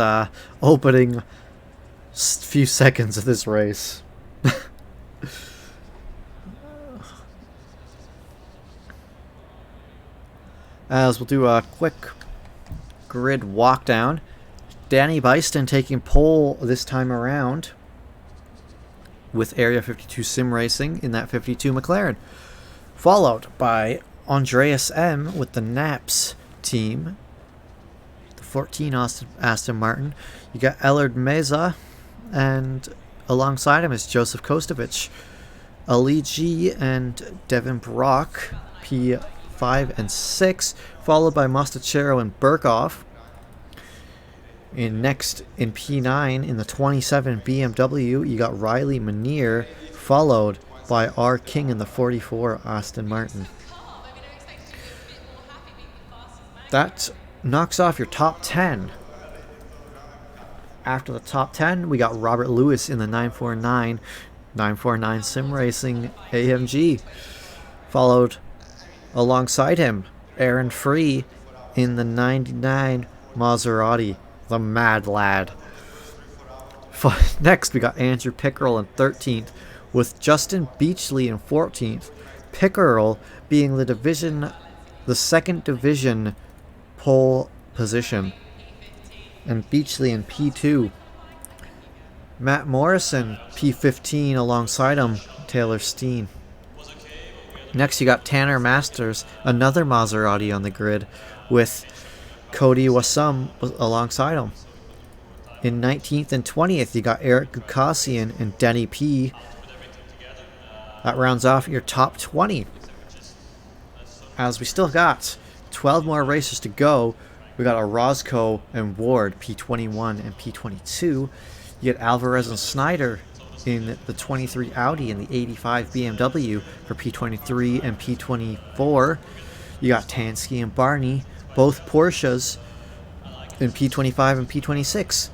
opening few seconds of this race. As we'll do a quick grid walk down. Danny Byston taking pole this time around with Area 52 Sim Racing in that 52 McLaren. Followed by Andreas M with the Naps team. The 14 Aston Martin. You got Ellard Meza, and alongside him is Joseph Kostovich. Ali G and Devin Brock, P5 and 6, followed by Mostachero and Burkhoff. Next in P9 in the 27 BMW, you got Riley Manier, followed by R. King in the 44 Aston Martin. That knocks off your top 10. After the top 10, we got Robert Lewis in the 949 Sim Racing AMG, followed alongside him Aaron Free in the 99 Maserati, the Mad Lad. Next, we got Andrew Pickerel in 13th, with Justin Beachley in 14th. Pickerel being the second division pole position, and Beachley in P2. Matt Morrison, P15, alongside him, Taylor Steen. Next, you got Tanner Masters, another Maserati on the grid, with Cody Wasum alongside him. In 19th and 20th, you got Eric Gukasian and Denny P. That rounds off your top 20. As we still got 12 more races to go, we got Orozco and Ward, P21 and P22. You get Alvarez and Snyder in the 23 Audi and the 85 BMW for P23 and P24. You got Tansky and Barney, both Porsches, in P25 and P26.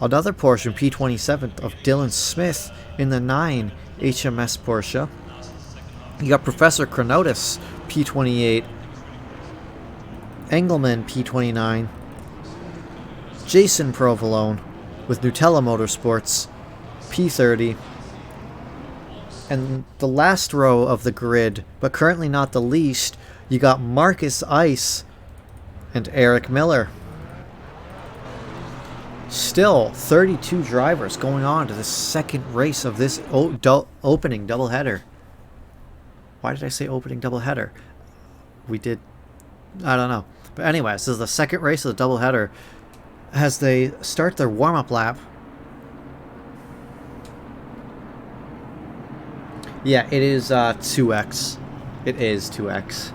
Another Porsche in P27 of Dylan Smith in the 9 HMS Porsche. You got Professor Chronotis, P28. Engelman, P29. Jason Provolone with Nutella Motorsports, P30. And the last row of the grid, but currently not the least, you got Marcus Ice and Eric Miller. Still 32 drivers going on to the second race of this opening doubleheader. Why did I say opening doubleheader? We did... I don't know. But anyway, this is the second race of the doubleheader as they start their warm-up lap. Yeah, it is 2x. It is 2x.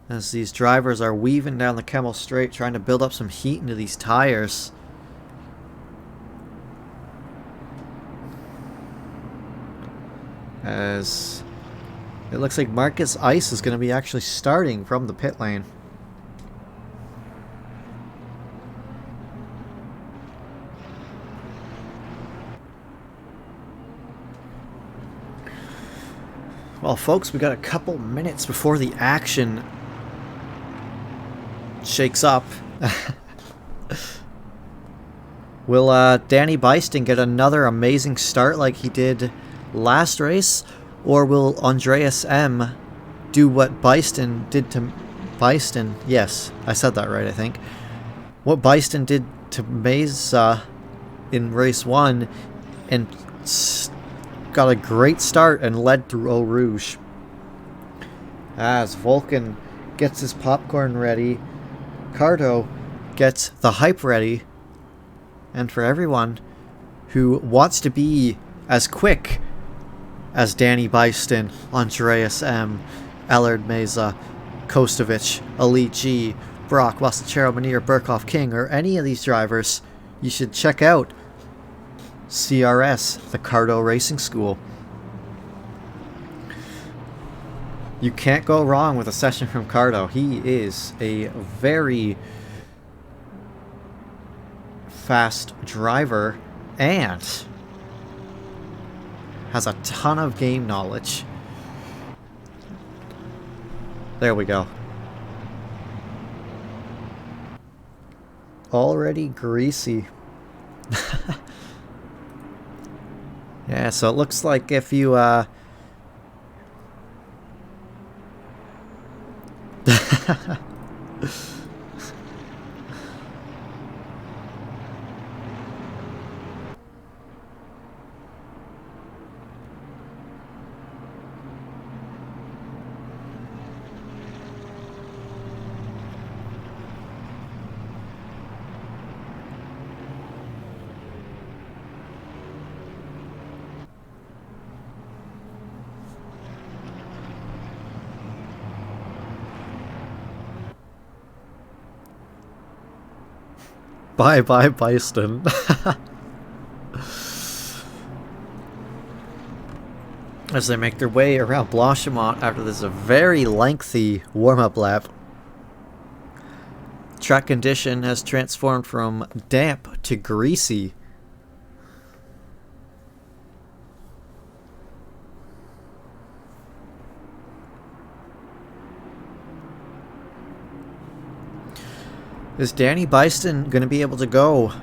As these drivers are weaving down the Kemmel Straight, trying to build up some heat into these tires. As it looks like Marcus Ice is going to be actually starting from the pit lane. Well, folks, we got a couple minutes before the action shakes up. Will Danny Byston get another amazing start like he did last race? Or will Andreas M do what Byston did to Byston? Yes, I said that right, I think. What Byston did to Meza in race 1 and got a great start and led through Eau Rouge. As Vulcan gets his popcorn ready, Cardo gets the hype ready, and for everyone who wants to be as quick as Danny Byston, Andreas M, Ellard Meza, Kostovich, Ali G, Brock, Mostachero, Manier, Burkhoff, King, or any of these drivers, you should check out CRS, the Cardo Racing School. You can't go wrong with a session from Cardo. He is a very fast driver and has a ton of game knowledge. There we go. Already greasy. Yeah, so it looks like if you Bye bye Bison. As they make their way around Blanchimont after this very lengthy warm-up lap. Track condition has transformed from damp to greasy. Is Danny Bison going to be able to go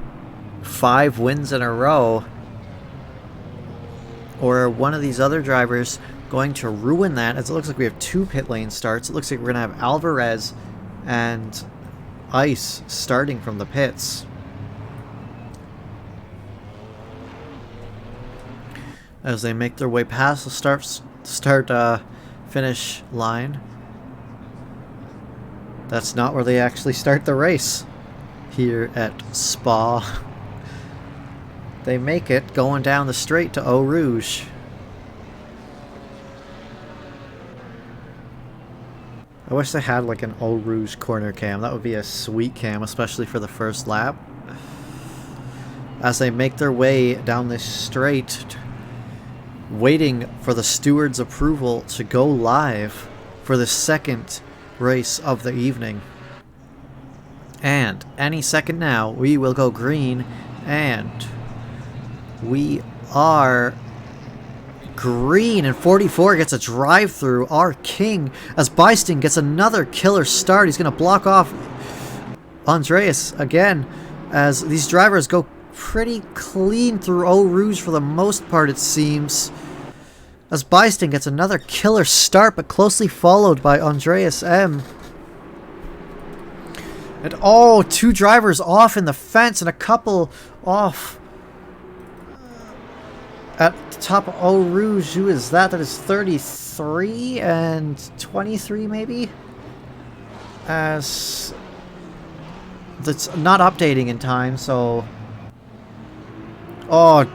5 wins in a row? Or are one of these other drivers going to ruin that? As it looks like we have 2 pit lane starts. It looks like we're going to have Alvarez and Ice starting from the pits. As they make their way past the start-finish line. That's not where they actually start the race here at Spa. They make it going down the straight to Eau Rouge. I wish they had like an Eau Rouge corner cam. That would be a sweet cam, especially for the first lap. As they make their way down this straight, waiting for the steward's approval to go live for the second race of the evening. And any second now we will go green, and we are green, and 44 gets a drive through. Our king, as Bison gets another killer start. He's going to block off Andreas again, as these drivers go pretty clean through Eau Rouge for the most part, it seems. As Bison gets another killer start, but closely followed by Andreas M. And oh, 2 drivers off in the fence and a couple off at the top of Eau Rouge. Who is that? That is 33 and 23 maybe? As that's not updating in time, so... Oh,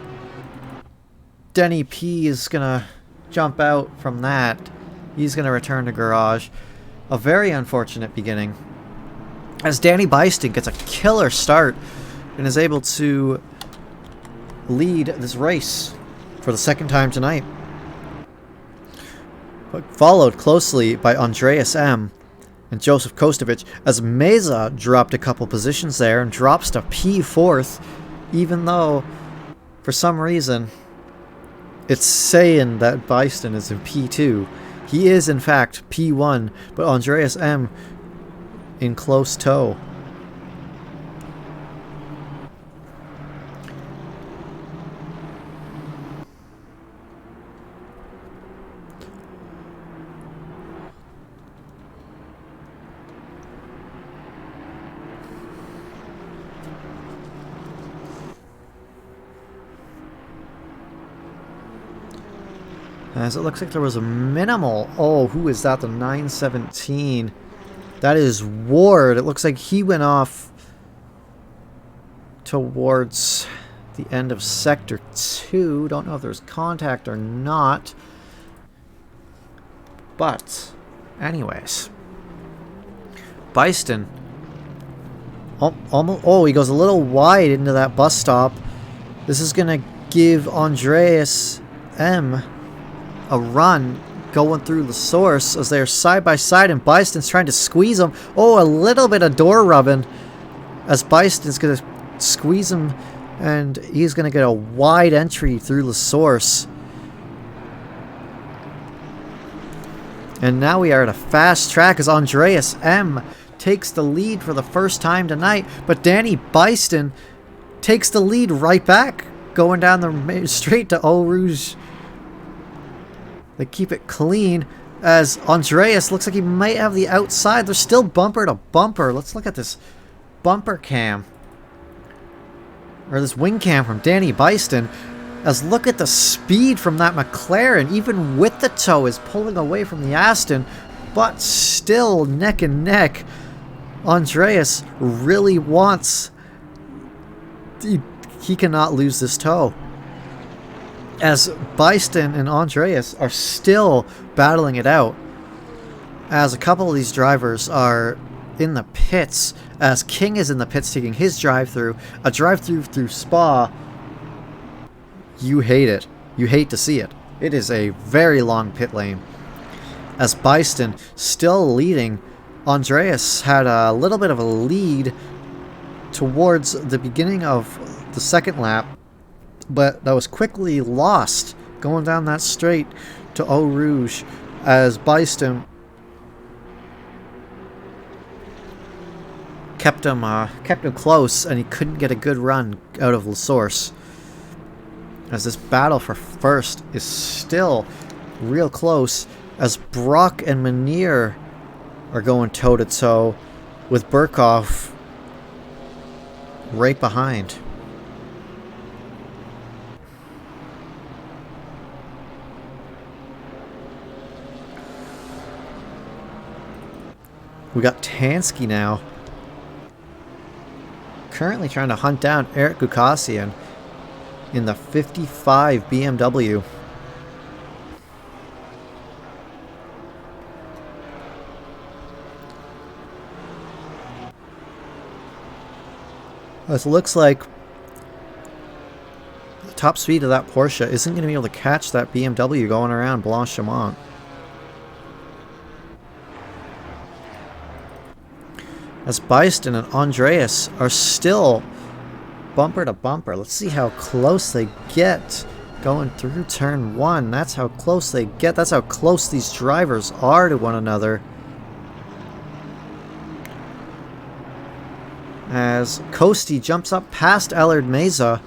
Denny P is gonna jump out from that. He's gonna return to garage. A very unfortunate beginning, as Danny Bison gets a killer start and is able to lead this race for the second time tonight, but followed closely by Andreas M and Joseph Kostovich, as Meza dropped a couple positions there and drops to P4th, even though for some reason it's saying that Bison is in P2. He is in fact P1, but Andreas M in close tow. As it looks like there was a minimal... Oh, who is that? The 917. That is Ward. It looks like he went off towards the end of Sector 2. Don't know if there's contact or not. But, anyways. Bison. Oh, he goes a little wide into that bus stop. This is going to give Andreas M a run going through the source as they're side by side, and Bison's trying to squeeze him. Oh, a little bit of door rubbing as Bison's going to squeeze him, and he's going to get a wide entry through the source. And now we are at a fast track as Andreas M takes the lead for the first time tonight, but Danny Bison takes the lead right back, going down the straight to Eau Rouge. They keep it clean as Andreas looks like he might have the outside. They're still bumper to bumper. Let's look at this bumper cam, or this wing cam from Danny Bison. As look at the speed from that McLaren, even with the tow, is pulling away from the Aston, but still neck and neck. Andreas really wants, he cannot lose this tow. As Bison and Andreas are still battling it out, as a couple of these drivers are in the pits, as King is in the pits taking his drive-through, a drive-through through Spa. You hate it. You hate to see it. It is a very long pit lane. As Bison still leading, Andreas had a little bit of a lead towards the beginning of the second lap, but that was quickly lost going down that straight to Eau Rouge as Bison kept him close, and he couldn't get a good run out of La Source. As this battle for first is still real close, as Brock and Manier are going toe-to-toe with Burkhoff right behind. We got Tansky now, currently trying to hunt down Eric Gukassian in the 55 BMW. It looks like the top speed of that Porsche isn't going to be able to catch that BMW going around Blanchimont. As Bison and Andreas are still bumper to bumper. Let's see how close they get going through turn one. That's how close they get. That's how close these drivers are to one another. As Coasty jumps up past Allard Meza.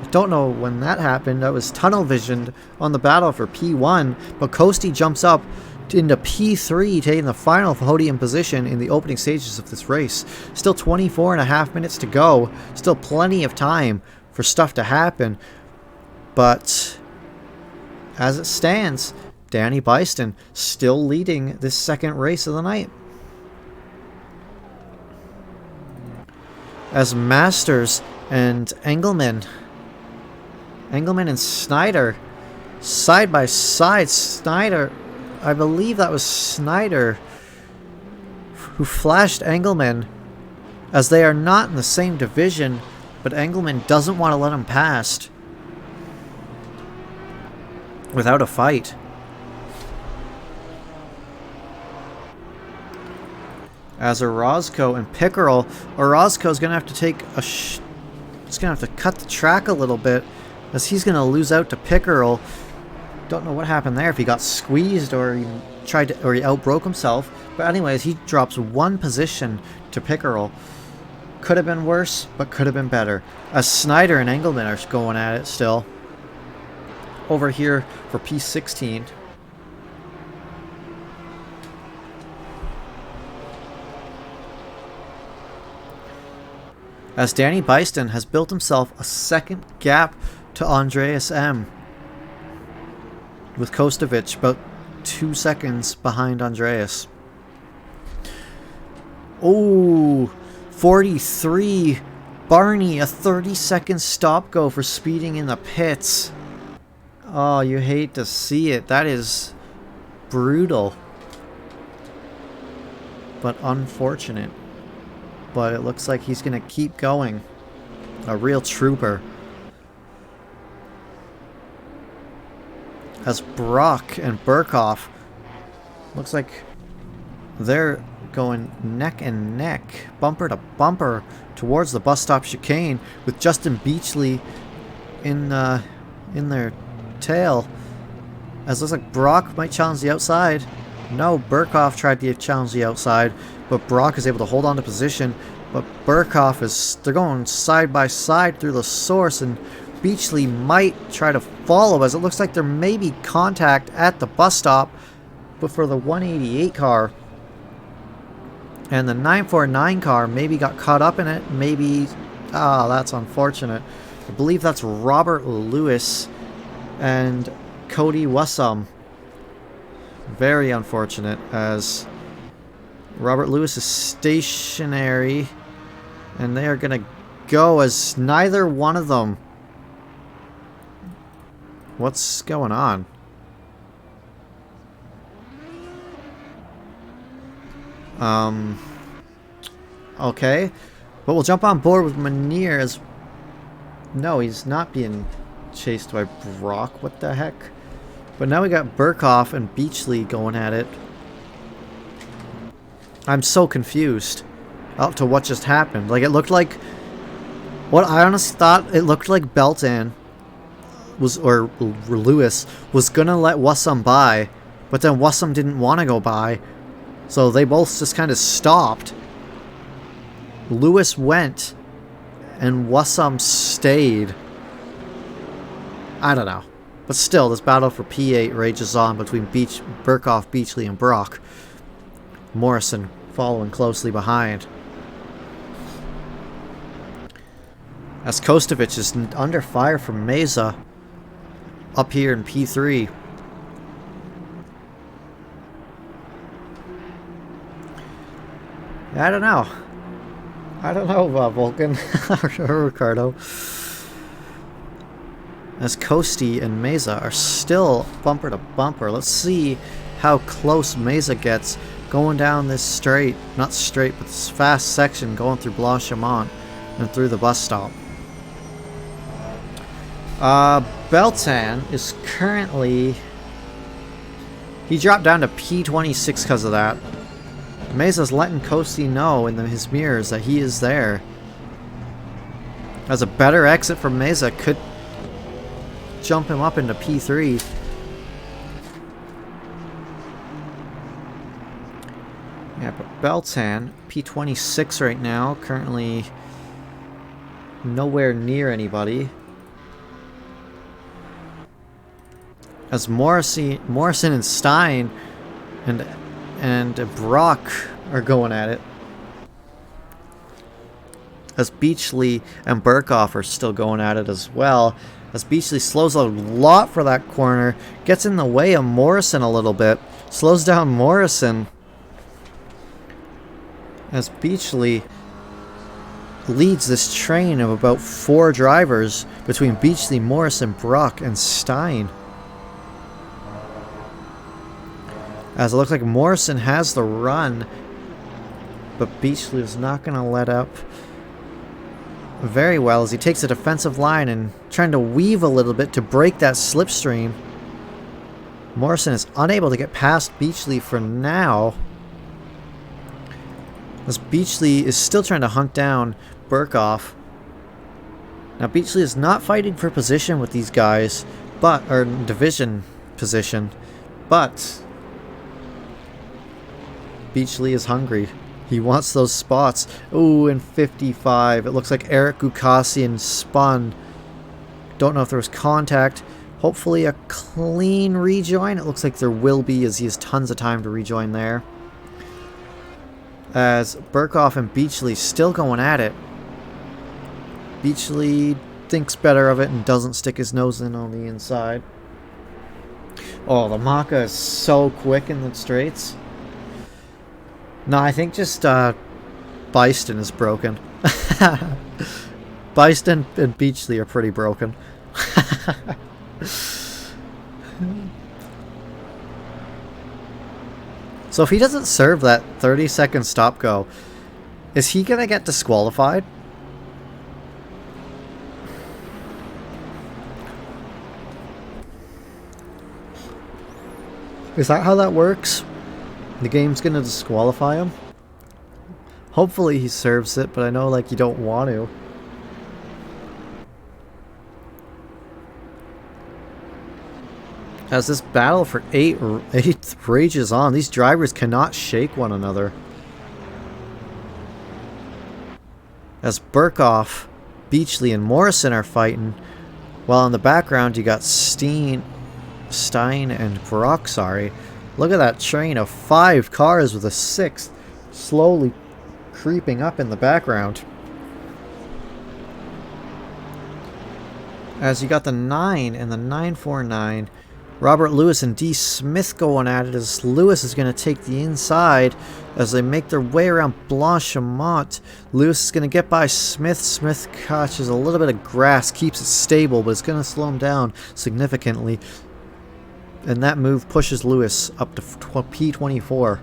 I don't know when that happened. That was tunnel visioned on the battle for P1. But Coasty jumps up into P3, taking the final podium position in the opening stages of this race. Still 24.5 minutes to go. Still plenty of time for stuff to happen. But as it stands, Danny Bison still leading this second race of the night. As Masters and Engelmann and Snyder side by side. Snyder, I believe that was Snyder who flashed Engelmann, as they are not in the same division, but Engelmann doesn't want to let him pass without a fight. As Orozco and Pickerel, Orozco's going to have to take a he's going to have to cut the track a little bit, as he's going to lose out to Pickerel. Don't know what happened there, if he got squeezed or he outbroke himself. But anyways, he drops one position to Pickerel. Could have been worse, but could have been better. As Snyder and Engelmann are going at it still. Over here for P16. As Danny Bison has built himself a second gap to Andreas M, with Kostovic about 2 seconds behind Andreas. Oh, 43. Barney, a 30-second stop-go for speeding in the pits. Oh, you hate to see it. That is brutal. But unfortunate. But it looks like he's going to keep going. A real trooper. As Brock and Burkhoff Looks like they're going neck and neck, bumper to bumper, towards the bus stop chicane with Justin Beachley in their tail. As it looks like Brock might challenge the outside. No, Burkhoff tried to challenge the outside, but Brock is able to hold on to position. But Burkhoff they're going side by side through the source, and Beachley might try to follow, as it looks like there may be contact at the bus stop, but for the 188 car. And the 949 car maybe got caught up in it. Maybe... ah, that's unfortunate. I believe that's Robert Lewis and Cody Wassum. Very unfortunate, as Robert Lewis is stationary, and they are going to go as neither one of them... What's going on? Okay. But we'll jump on board with Manier as... No, he's not being chased by Brock. What the heck? But now we got Burkhoff and Beachley going at it. I'm so confused up to what just happened. Like, it looked like... What I honestly thought, it looked like Belton was, or Lewis, was gonna let Wassum by, but then Wassum didn't want to go by, so they both just kind of stopped. Lewis went, and Wassum stayed. I don't know. But still, this battle for P8 rages on between Burkhoff, Beachley, and Brock. Morrison following closely behind. As Kostovich is under fire from Mesa up here in P3. I don't know. I don't know, Vulcan or Ricardo. As Costi and Mesa are still bumper to bumper. Let's see how close Mesa gets going down this straight, not straight, but this fast section going through Blanchimont and through the bus stop. Beltan is currently... He dropped down to P26 because of that. Mesa's letting Costi know in his mirrors that he is there. As a better exit from Mesa could jump him up into P3. Yeah, but Beltan, P26 right now, currently nowhere near anybody. As Morrison and Stein and Brock are going at it. As Beachley and Burkhoff are still going at it as well. As Beachley slows a lot for that corner, gets in the way of Morrison a little bit, slows down Morrison. As Beachley leads this train of about 4 drivers between Beachley, Morrison, Brock, and Stein. As it looks like Morrison has the run, but Beachley is not going to let up very well as he takes a defensive line and trying to weave a little bit to break that slipstream. Morrison is unable to get past Beachley for now, as Beachley is still trying to hunt down Burkhoff. Now Beachley is not fighting for position with these guys, or division position, but Beachley is hungry. He wants those spots. Ooh, in 55. It looks like Eric Gukasian spun. Don't know if there was contact. Hopefully a clean rejoin. It looks like there will be, as he has tons of time to rejoin there. As Burkhoff and Beachley still going at it. Beachley thinks better of it and doesn't stick his nose in on the inside. Oh, the Maka is so quick in the straights. No, I think just Byston is broken. Byston and Beachley are pretty broken. So if he doesn't serve that 30-second stop-go, is he going to get disqualified? Is that how that works? The game's gonna disqualify him. Hopefully he serves it, but I know like you don't want to. As this battle for 8th rages on, these drivers cannot shake one another. As Burkhoff, Beachley, and Morrison are fighting, while in the background you got Stein and Brock, sorry. Look at that train of 5 cars with a 6th slowly creeping up in the background. As you got the 9 and the 949, Robert Lewis and D. Smith going at it as Lewis is going to take the inside as they make their way around Blanchimont. Lewis is going to get by Smith. Smith catches a little bit of grass, keeps it stable, but it's going to slow him down significantly. And that move pushes Lewis up to P24.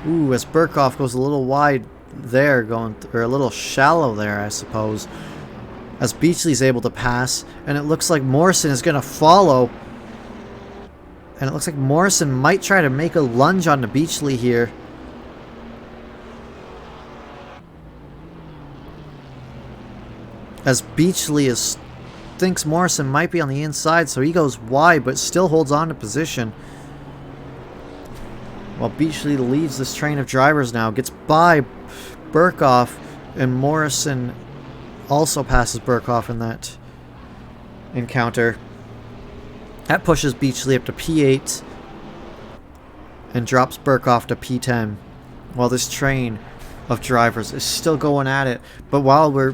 Ooh, as Burkhoff goes a little wide there, or a little shallow there, I suppose. As Beachley's able to pass, and it looks like Morrison is going to follow. And it looks like Morrison might try to make a lunge onto Beachley here. As Beachley thinks Morrison might be on the inside, so he goes wide, but still holds on to position. While Beachley leads this train of drivers now, gets by Burkhoff, and Morrison also passes Burkhoff in that encounter. That pushes Beachley up to P8 and drops Burkhoff to P10 while this train of drivers is still going at it. But while we're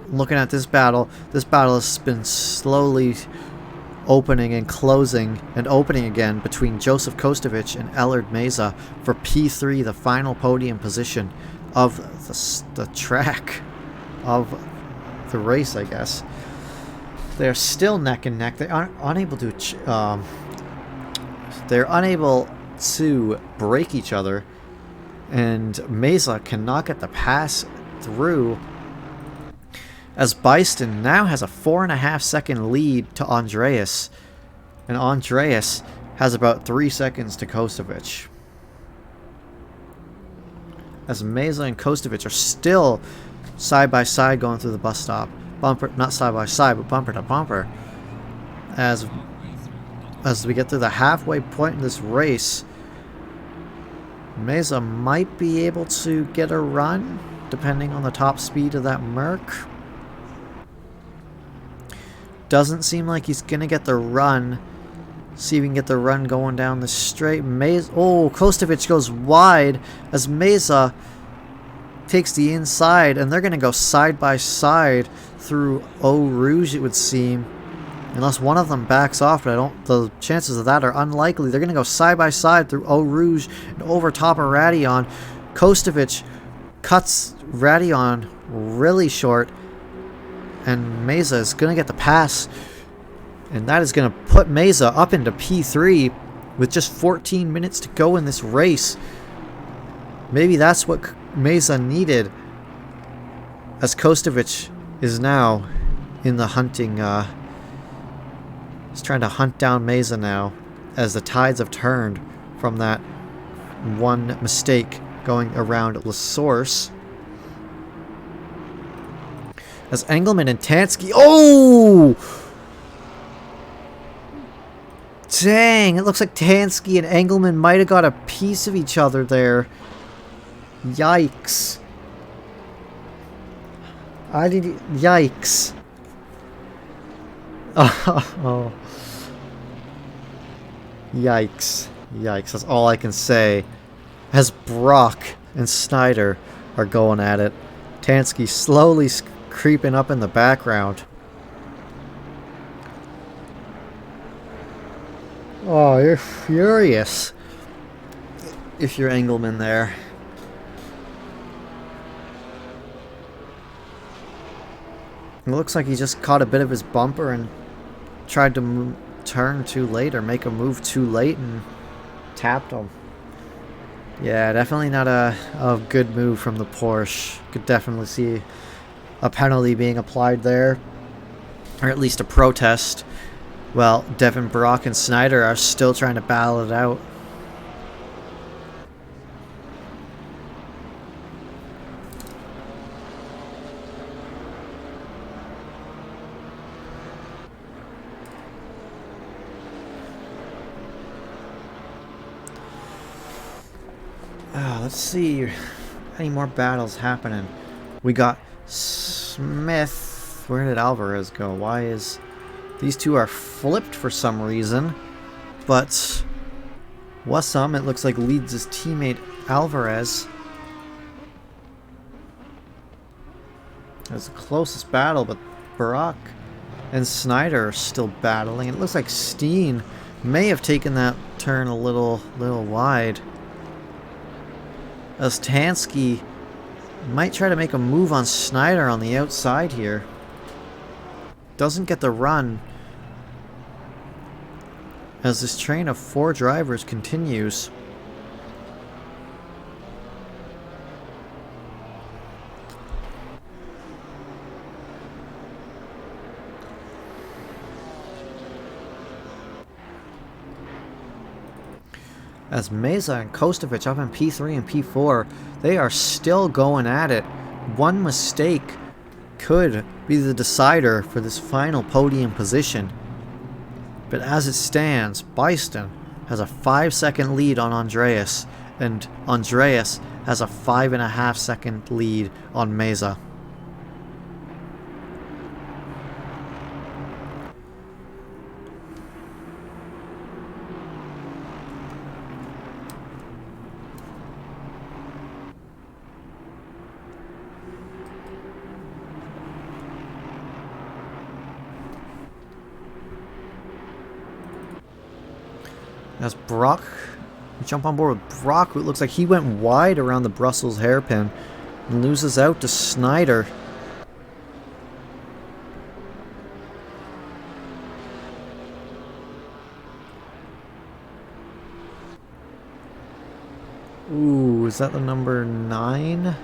looking at this battle has been slowly opening and closing and opening again between Joseph Kostovich and Ellard Meza for P3, the final podium position of the track. Of the race, I guess. They're still neck and neck. They aren't unable to. They're unable to break each other, and Meza cannot get the pass through. As Beiston now has a 4.5 second lead to Andreas, and Andreas has about 3 seconds to Kostovich. As Meza and Kostovich are still side by side going through the bus stop. Bumper, not side by side, but bumper to bumper. As we get to the halfway point in this race, Meza might be able to get a run, depending on the top speed of that Merc. Doesn't seem like he's going to get the run. See if we can get the run going down the straight. Kostovich goes wide as Meza takes the inside, and they're going to go side by side through Eau Rouge, it would seem. Unless one of them backs off, but the chances of that are unlikely. They're going to go side by side through Eau Rouge and over top of Radion. Kostovich cuts Radion really short, and Meza is going to get the pass. And that is going to put Meza up into P3 with just 14 minutes to go in this race. Maybe that's what Meza needed, as Kostovich is now in the hunting. He's trying to hunt down Meza now, as the tides have turned from that one mistake going around La Source. As Engelmann and Tansky. Oh! Dang, it looks like Tansky and Engelmann might have got a piece of each other there. Yikes. Yikes. Oh. Yikes. Yikes. That's all I can say. As Brock and Snyder are going at it. Tansky slowly creeping up in the background. Oh, you're furious if you're Engelmann there. It looks like he just caught a bit of his bumper and tried to turn too late or make a move too late and tapped him. Yeah, definitely not a good move from the Porsche. Could definitely see a penalty being applied there, or at least a protest. Well, Devin, Brock, and Snyder are still trying to battle it out. Let's see any more battles happening. We got Smith. Where did Alvarez go? Why is... These two are flipped for some reason. But Wassam, it looks like, leads his teammate Alvarez. That's the closest battle, but Barak and Snyder are still battling. It looks like Steen may have taken that turn a little wide. As Tansky might try to make a move on Snyder on the outside here. Doesn't get the run. As this train of 4 drivers continues. As Meza and Kostovich up in P3 and P4, they are still going at it. One mistake could be the decider for this final podium position. But as it stands, Byston has a 5-second lead on Andreas, and Andreas has a 5.5-second lead on Meza. As Brock, we jump on board with Brock, it looks like he went wide around the Brussels hairpin and loses out to Snyder. Ooh, is that the number 9?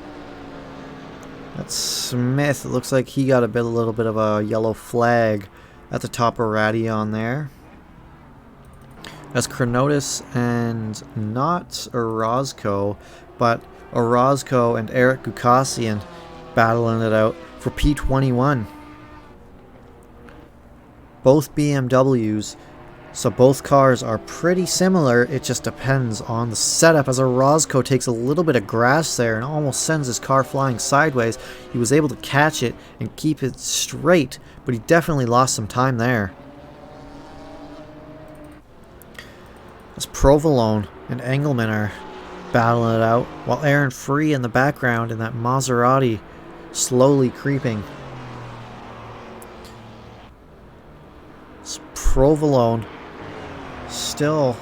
That's Smith. It looks like he got a little bit of a yellow flag at the top of Radion there. As Chronotis and not Orozco, but Orozco and Eric Gukasian battling it out for P21. Both BMWs, so both cars are pretty similar. It just depends on the setup, as Orozco takes a little bit of grass there and almost sends his car flying sideways. He was able to catch it and keep it straight, but he definitely lost some time there. As Provolone and Engelmann are battling it out, while Aaron Free in the background in that Maserati slowly creeping. As Provolone still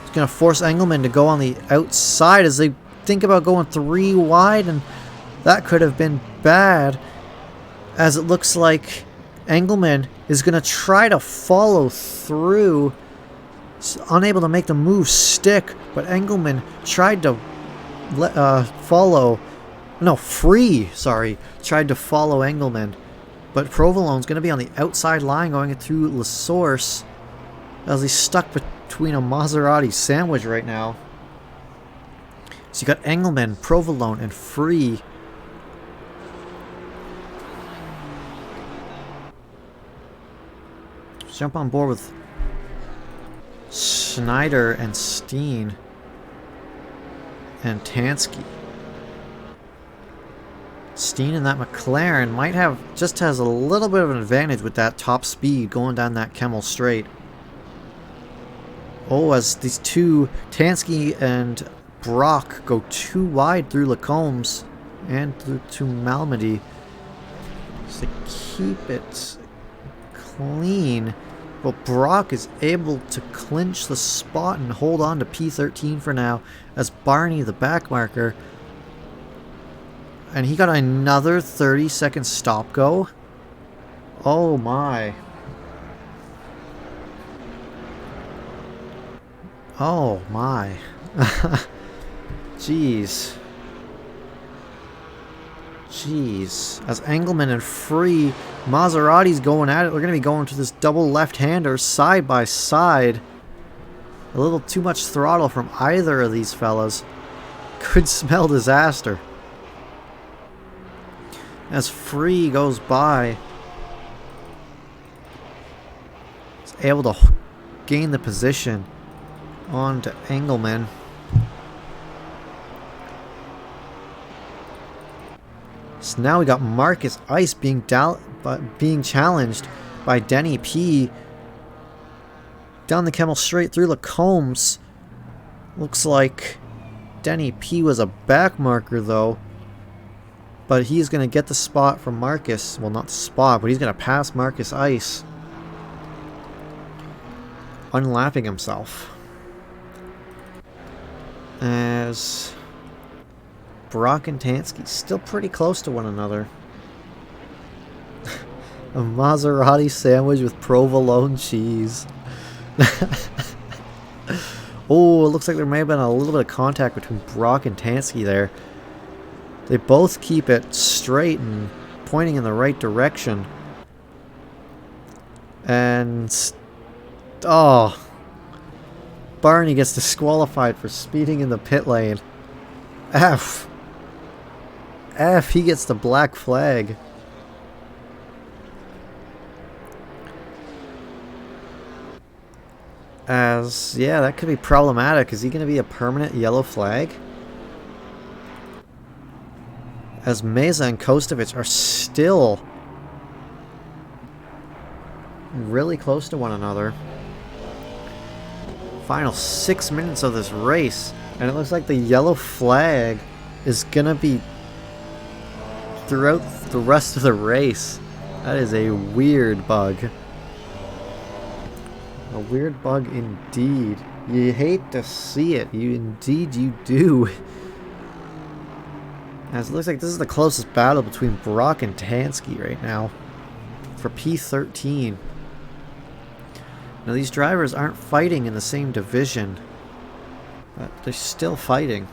is going to force Engelmann to go on the outside as they think about going 3 wide, and that could have been bad, as it looks like Engelmann is going to try to follow through. Unable to make the move stick, but Engelmann tried to tried to follow Engelmann, but Provolone's going to be on the outside line going through La Source, as he's stuck between a Maserati sandwich right now. So you got Engelmann, Provolone, and Free. Let's jump on board with Snyder and Steen and Tansky. Steen in that McLaren might have has a little bit of an advantage with that top speed going down that Kemmel Straight. Oh, as these two, Tansky and Brock, go 2 wide through Lacombe and through to Malmedy. So keep it clean. But Brock is able to clinch the spot and hold on to P13 for now, as Barney, the backmarker, and he got another 30-second stop go. Oh my. Oh my. Jeez. Jeez. As Engelmann and Free Maserati's going at it. We're going to be going to this double left-hander side by side. A little too much throttle from either of these fellas. Could smell disaster. As Free goes by, is able to gain the position on to Engelman. So now we got Marcus Ice being challenged by Denny P. Down the Kemmel straight through Lacombe's. Looks like Denny P was a back marker though. But he's going to get the spot from Marcus. Well, not the spot, but he's going to pass Marcus Ice. Unlapping himself. As Brock and Tansky still pretty close to one another. A Maserati sandwich with provolone cheese. Oh, it looks like there may have been a little bit of contact between Brock and Tansky there. They both keep it straight and pointing in the right direction. And... oh. Barney gets disqualified for speeding in the pit lane. F. He gets the black flag. As, yeah, that could be problematic. Is he going to be a permanent yellow flag? As Meza and Kostovic are still really close to one another. Final 6 minutes of this race, and it looks like the yellow flag is gonna be throughout the rest of the race. That is a weird bug. A weird bug indeed. You hate to see it. You do. As it looks like this is the closest battle between Brock and Tansky right now for P13. Now these drivers aren't fighting in the same division, but they're still fighting.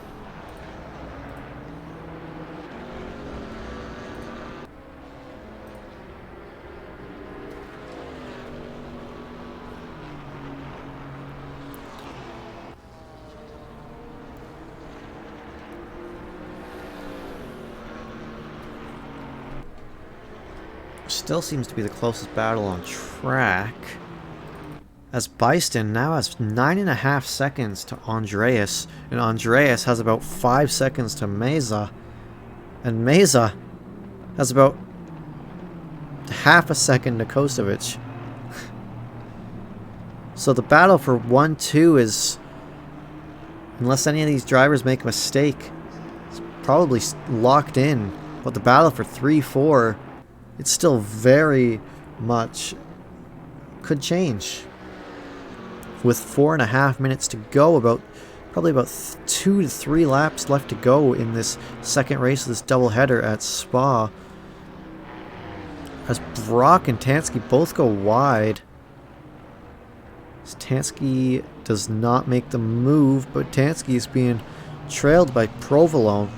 Still seems to be the closest battle on track. As Byston now has 9.5 seconds to Andreas, and Andreas has about 5 seconds to Meza, and Meza has about half a second to Kostovic. So the battle for 1-2 is, unless any of these drivers make a mistake, it's probably locked in. But the battle for 3-4, it's still very much could change. With 4.5 minutes to go, probably about 2 to 3 laps left to go in this second race of this doubleheader at Spa. As Brock and Tansky both go wide. As Tansky does not make the move, but Tansky is being trailed by Provolone.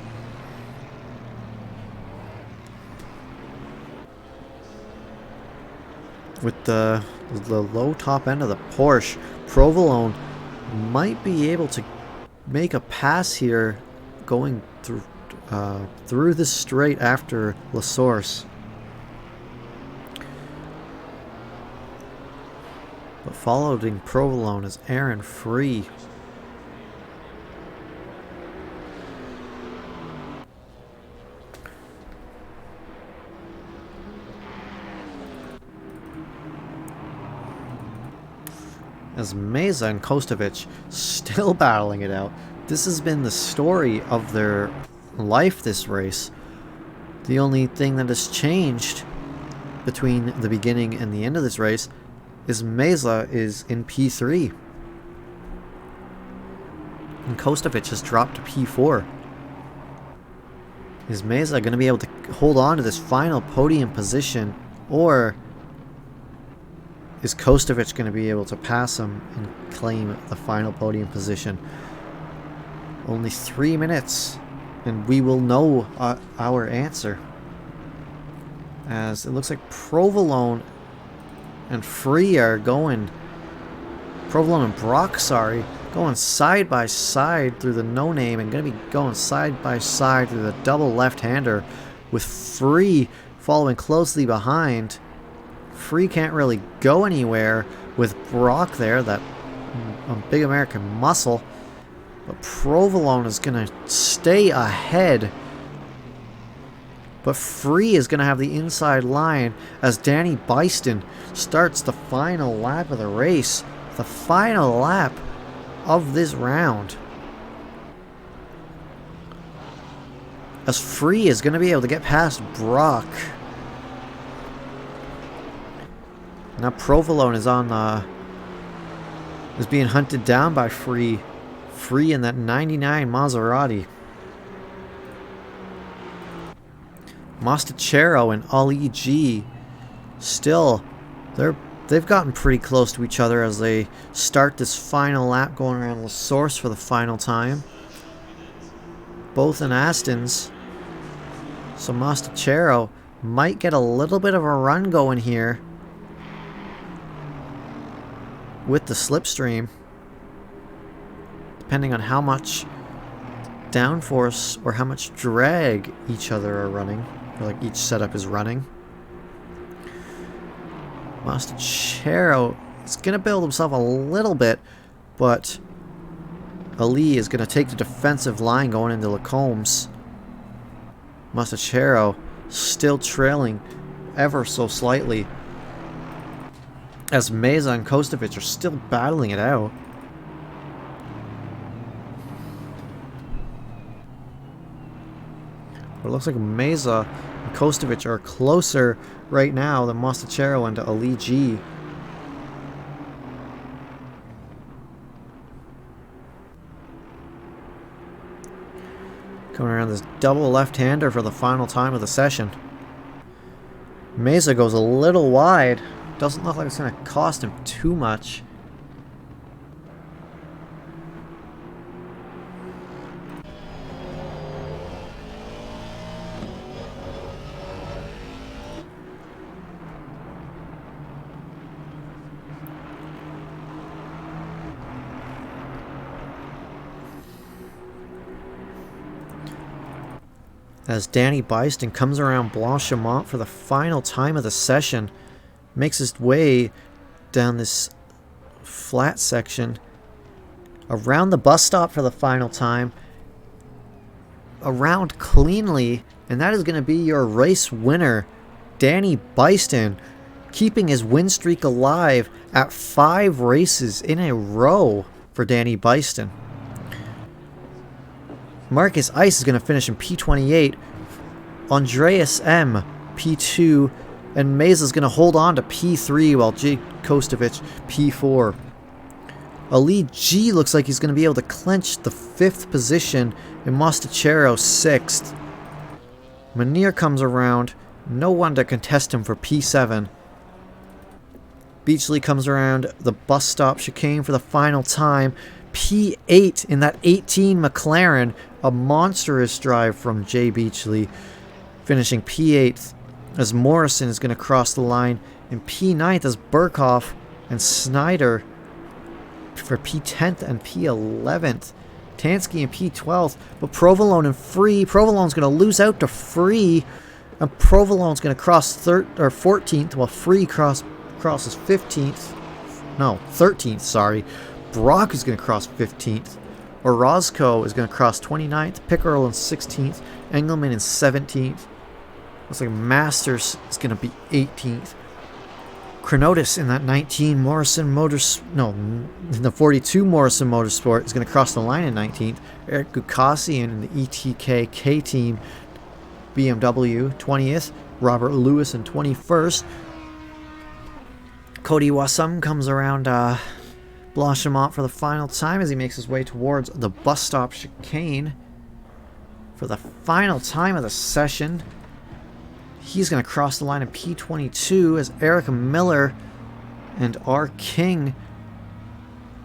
With the low top end of the Porsche, Provolone might be able to make a pass here going through the straight after La Source. But following Provolone is Aaron Free. As Meza and Kostovic still battling it out. This has been the story of their life this race. The only thing that has changed between the beginning and the end of this race is Meza is in P3. And Kostovic has dropped to P4. Is Meza going to be able to hold on to this final podium position, or is Kostovic going to be able to pass him and claim the final podium position? Only 3 minutes, and we will know our answer. as it looks like Provolone and Free are going. Provolone and Brock, sorry, going side by side through the no name and going to be going side by side through the double left-hander with Free following closely behind. Free can't really go anywhere with Brock there, that big American muscle. But Provolone is going to stay ahead. But Free is going to have the inside line as Danny Byston starts the final lap of the race. The final lap of this round. As Free is going to be able to get past Brock. Now Provolone is on is being hunted down by Free. Free in that 99 Maserati. Mostachero and Ali G still they've gotten pretty close to each other as they start this final lap going around La Source for the final time. Both in Astons. So Mostachero might get a little bit of a run going here with the slipstream, depending on how much downforce or how much drag each other are running, or like each setup is running. Mostachero is going to build himself a little bit, but Ali is going to take the defensive line going into Lacombe's. Mostachero still trailing ever so slightly, as Meza and Kostovic are still battling it out. But it looks like Meza and Kostovic are closer right now than Mostachero and Ali G. Coming around this double left-hander for the final time of the session. Meza goes a little wide. Doesn't look like it's going to cost him too much. As Danny Byston comes around Blanchimont for the final time of the session, makes his way down this flat section, around the bus stop for the final time, around cleanly, and that is going to be your race winner, Danny Byston, keeping his win streak alive at 5 races in a row for Danny Byston. Marcus Ice is going to finish in P28, Andreas M, P2, and Meza is going to hold on to P3 while Jake Kostovic P4. Ali G looks like he's going to be able to clinch the 5th position, and Mostachero 6th. Munir comes around, no one to contest him for P7. Beachley comes around the bus stop chicane for the final time, P8 in that 18 McLaren, a monstrous drive from Jay Beachley, finishing P8th as Morrison is going to cross the line, and P9th as Burkhoff and Snyder for P10th and P11th. Tansky and P12th, but Provolone and Free. Provolone's going to lose out to Free, and Provolone's going to cross 14th, while Free crosses 15th. No, 13th, sorry. Brock is going to cross 15th. Orozco is going to cross 29th. Pickerel in 16th. Engelman in 17th. Looks like Masters is going to be 18th. Chronotis in that 19 Morrison in the 42 Morrison Motorsport is going to cross the line in 19th. Eric Gukasian in the ETK K team BMW 20th. Robert Lewis in 21st. Cody Wasum comes around Blanchimont for the final time as he makes his way towards the bus stop chicane for the final time of the session. He's going to cross the line in P22 as Eric Miller and R. King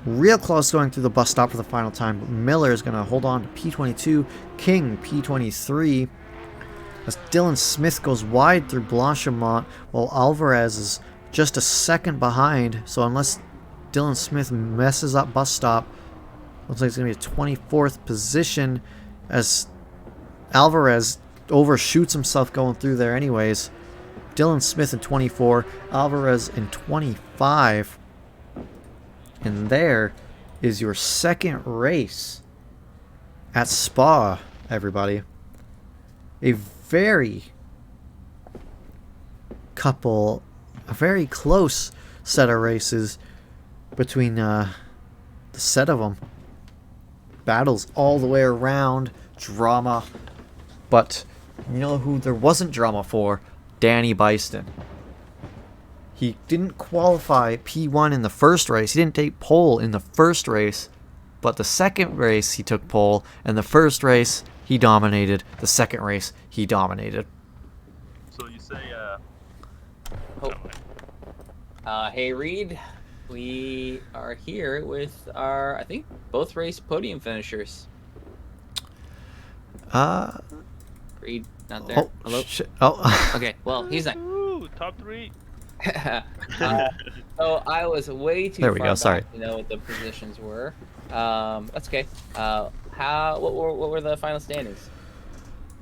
real close going through the bus stop for the final time, but Miller is going to hold on to P22, King P23. as Dylan Smith goes wide through Blanchimont, while Alvarez is just a second behind. So unless Dylan Smith messes up bus stop, looks like it's going to be a 24th position as Alvarez overshoots himself going through there anyways. Dylan Smith in 24, Alvarez in 25. And there is your second race at Spa, everybody. A very close set of races between the set of them. Battles all the way around, drama. But you know who there wasn't drama for? Danny Byston. He didn't qualify P1 in the first race. He didn't take pole in the first race. But the second race, he took pole. And the first race, he dominated. The second race, he dominated. So you say, Hey, Reed. We are here with our, I think, both race podium finishers. Reed, not there. Oh, hello? Oh. Okay, well, he's not. ooh, top 3. So I was way too There we far go, back sorry. to know what the positions were. That's okay. What were the final standings?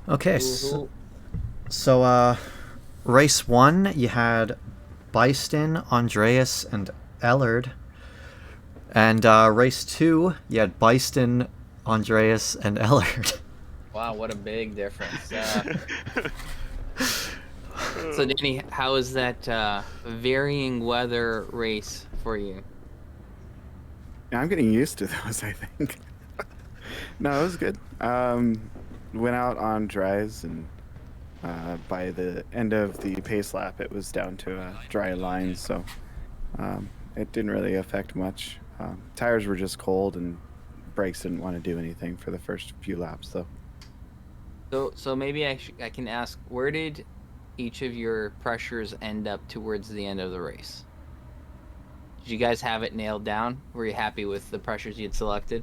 Okay, Who- so race 1, you had Byston, Andreas, and Ellard. And race 2, you had Byston, Andreas, and Ellard. Wow, what a big difference. So Danny, how was that varying weather race for you? Yeah, I'm getting used to those, I think. No, it was good. Went out on dries, and by the end of the pace lap, it was down to a dry line, so it didn't really affect much. Tires were just cold, and brakes didn't want to do anything for the first few laps, though. So maybe I can ask, where did each of your pressures end up towards the end of the race? Did you guys have it nailed down? Were you happy with the pressures you had selected?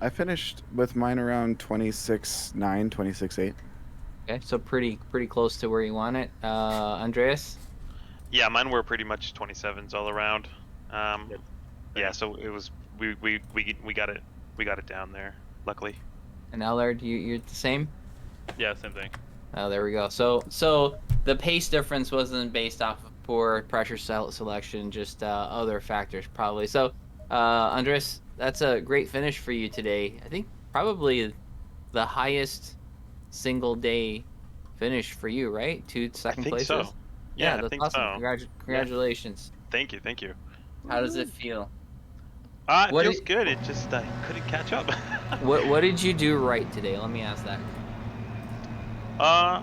I finished with mine around 26.9, 26.8. Okay, so pretty close to where you want it. Andreas? Yeah, mine were pretty much 27s all around. Yeah, so it was we got it down there, luckily. And Ellard, you're the same? Yeah, same thing. Oh, there we go. So the pace difference wasn't based off of poor pressure selection, just other factors probably. So, Andres, that's a great finish for you today. I think probably the highest single day finish for you, right? 2 second places. So. Yeah, that's I think awesome. so. Congratulations. Thank you. How does it feel? It What feels did- good. It just I couldn't catch up. What did you do right today? Let me ask that. I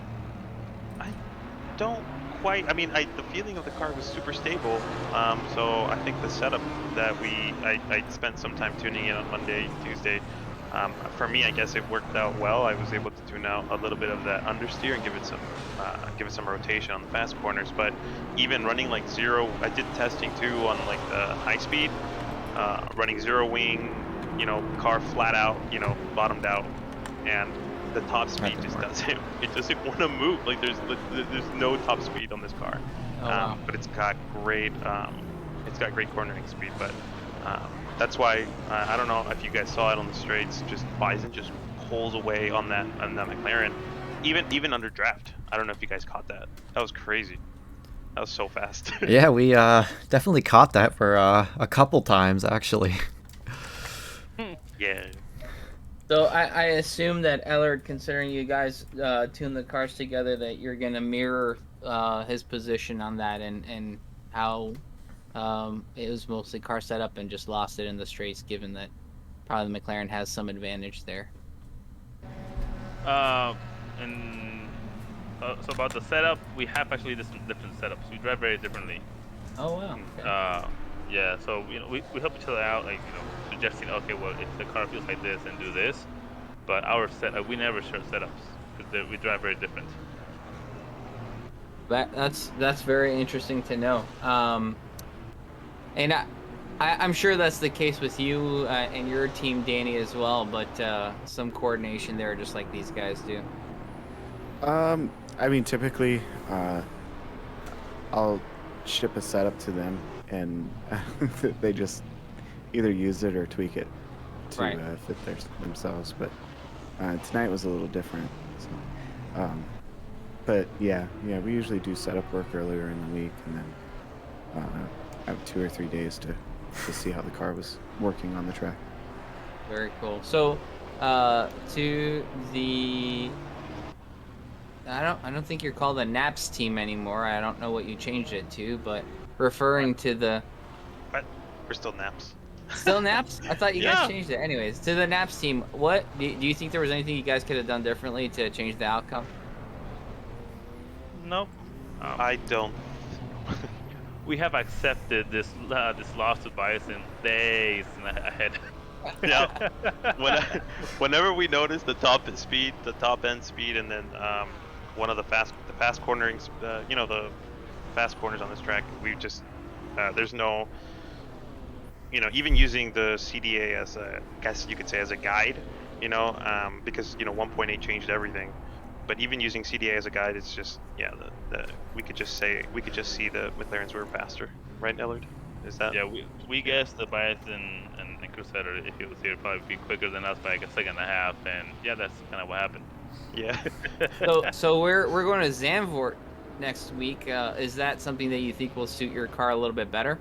don't quite. I mean, the feeling of the car was super stable. So I think the setup that I spent some time tuning in on Monday, Tuesday. For me, I guess it worked out well. I was able to tune out a little bit of that understeer and give it some rotation on the fast corners. But even running like zero, I did testing too on like the high speed, running zero wing, car flat out, bottomed out, and the top speed just doesn't want to move. Like there's no top speed on this car. Oh, wow. But it's got great cornering speed. But that's why I don't know if you guys saw it on the straights. Just Bison just pulls away on that McLaren, even under draft. I don't know if you guys caught that. That was crazy. That was so fast. Yeah, we definitely caught that for a couple times, actually. Yeah. So I assume that Ellard, considering you guys tune the cars together, that you're going to mirror his position on that and how it was mostly car setup and just lost it in the straights, given that probably the McLaren has some advantage there. So about the setup, we have actually different setups. We drive very differently. Oh, wow. Okay. Yeah, so we help each other out, like suggesting, okay, well, if the car feels like this, then do this. But our we never share setups because we drive very different. That's very interesting to know. And I'm sure that's the case with you and your team, Danny, as well. But some coordination there, just like these guys do. I mean, typically, I'll ship a setup to them, and they just either use it or tweak it to Right. fit themselves. But tonight was a little different. So, but yeah, we usually do setup work earlier in the week, and then have 2 or 3 days to see how the car was working on the track. Very cool. So, to the I don't think you're called the Naps team anymore. I don't know what you changed it to, but referring to the But we're still naps. still Naps? I thought you guys Yeah. changed it. Anyways, to the Naps team, what do you think there was anything you guys could have done differently to change the outcome? Nope. I don't. We have accepted this loss to Bison days ahead. Yeah. Whenever we notice the top end speed, and then one of the fast cornering, the fast corners on this track, we just there's no, even using the CDA as a, guess you could say, as a guide, because 1.8 changed everything. But even using CDA as a guide, it's just we could just see the McLarens were faster, right, Ellard? Is that? Yeah, we guessed the Bison and Crusader, if he was here, probably be quicker than us by like a second and a half, and yeah, that's kind of what happened. Yeah. So we're going to Zandvoort next week. Is that something that you think will suit your car a little bit better?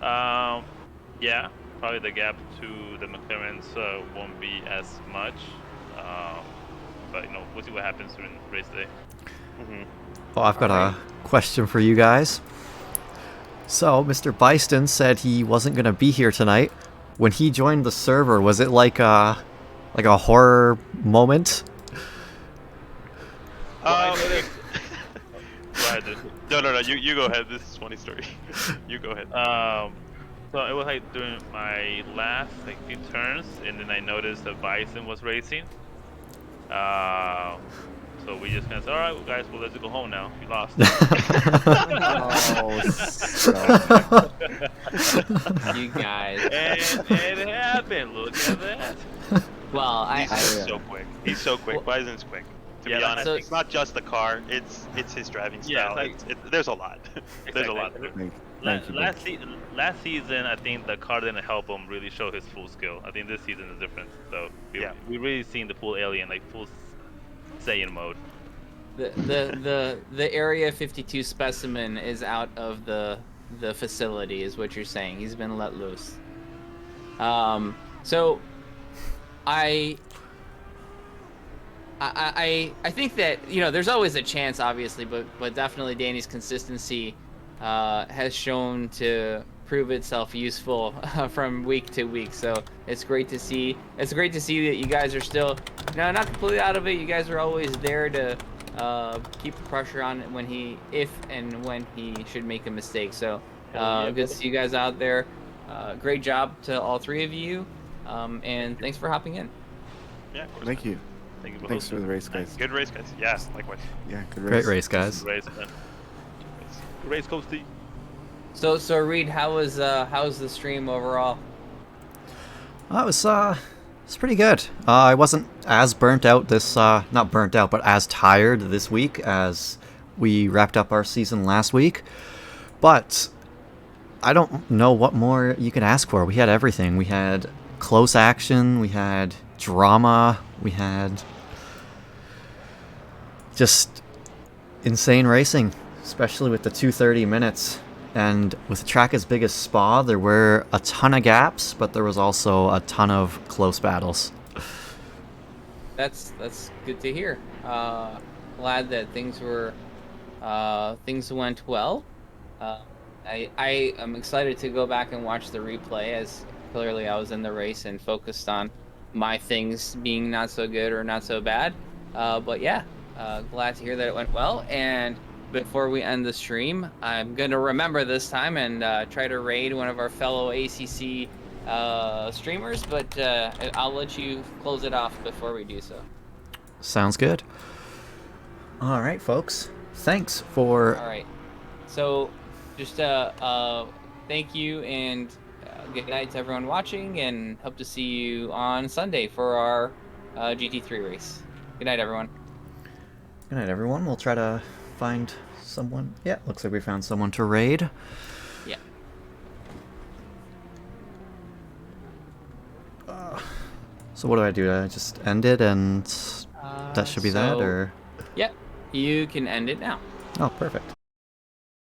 Yeah, probably the gap to the McLarens won't be as much, but we'll see what happens during race day. Hmm. Oh, I've got a question for you guys. So, Mr. Byston said he wasn't going to be here tonight. When he joined the server, was it like a horror moment? Go ahead, dude. No. You go ahead. This is a funny story. You go ahead. So it was like during my last few turns, and then I noticed that Bison was racing. So we just kind of said, all right, well, guys, well, let's go home now. You lost. You guys. And it happened. Look at that. Well, He's so quick. He's so quick. Well, Bison's quick. To yeah, be honest, so- it's not just the car. It's his driving Yeah, style. There's a lot. There's a lot. Exactly. Thank you. Last season, I think the car didn't help him really show his full skill. I think this season is different. So we really seen the full alien, like full Saiyan mode. the Area 52 specimen is out of the facility, is what you're saying. He's been let loose. So I think that there's always a chance, obviously, but definitely Danny's consistency has shown to prove itself useful from week to week. So it's great to see. It's great to see that you guys are still not completely out of it. You guys are always there to keep the pressure on if and when he should make a mistake. So good to see you guys out there. Great job to all three of you, and thanks for hopping in. Yeah, of course. Thank you. Thank you. Thanks for the race, guys. Good race, guys. Yeah, likewise. Yeah, good race. Great race, guys. Race, man. Race, Coach D. So Reed, how was the stream overall? It was pretty good. I wasn't as burnt out not burnt out, but as tired this week as we wrapped up our season last week. But I don't know what more you could ask for. We had everything. We had close action, we had drama, we had just insane racing, especially with the 230 minutes. And with a track as big as Spa, there were a ton of gaps, but there was also a ton of close battles. That's good to hear. Glad that things went well. I am excited to go back and watch the replay, as clearly I was in the race and focused on my things being not so good or not so bad. But yeah, glad to hear that it went well. And before we end the stream, I'm going to remember this time and try to raid one of our fellow ACC streamers, but I'll let you close it off before we do so. Sounds good. All right, folks. Thanks for... All right. So just thank you, and good night to everyone watching, and hope to see you on Sunday for our GT3 race. Good night, everyone. Good night, everyone. We'll try to find someone. Yeah, looks like we found someone to raid. Yeah. So what do I do? Do I just end it and that should be that, So- or? Yep. You can end it now. Oh, perfect.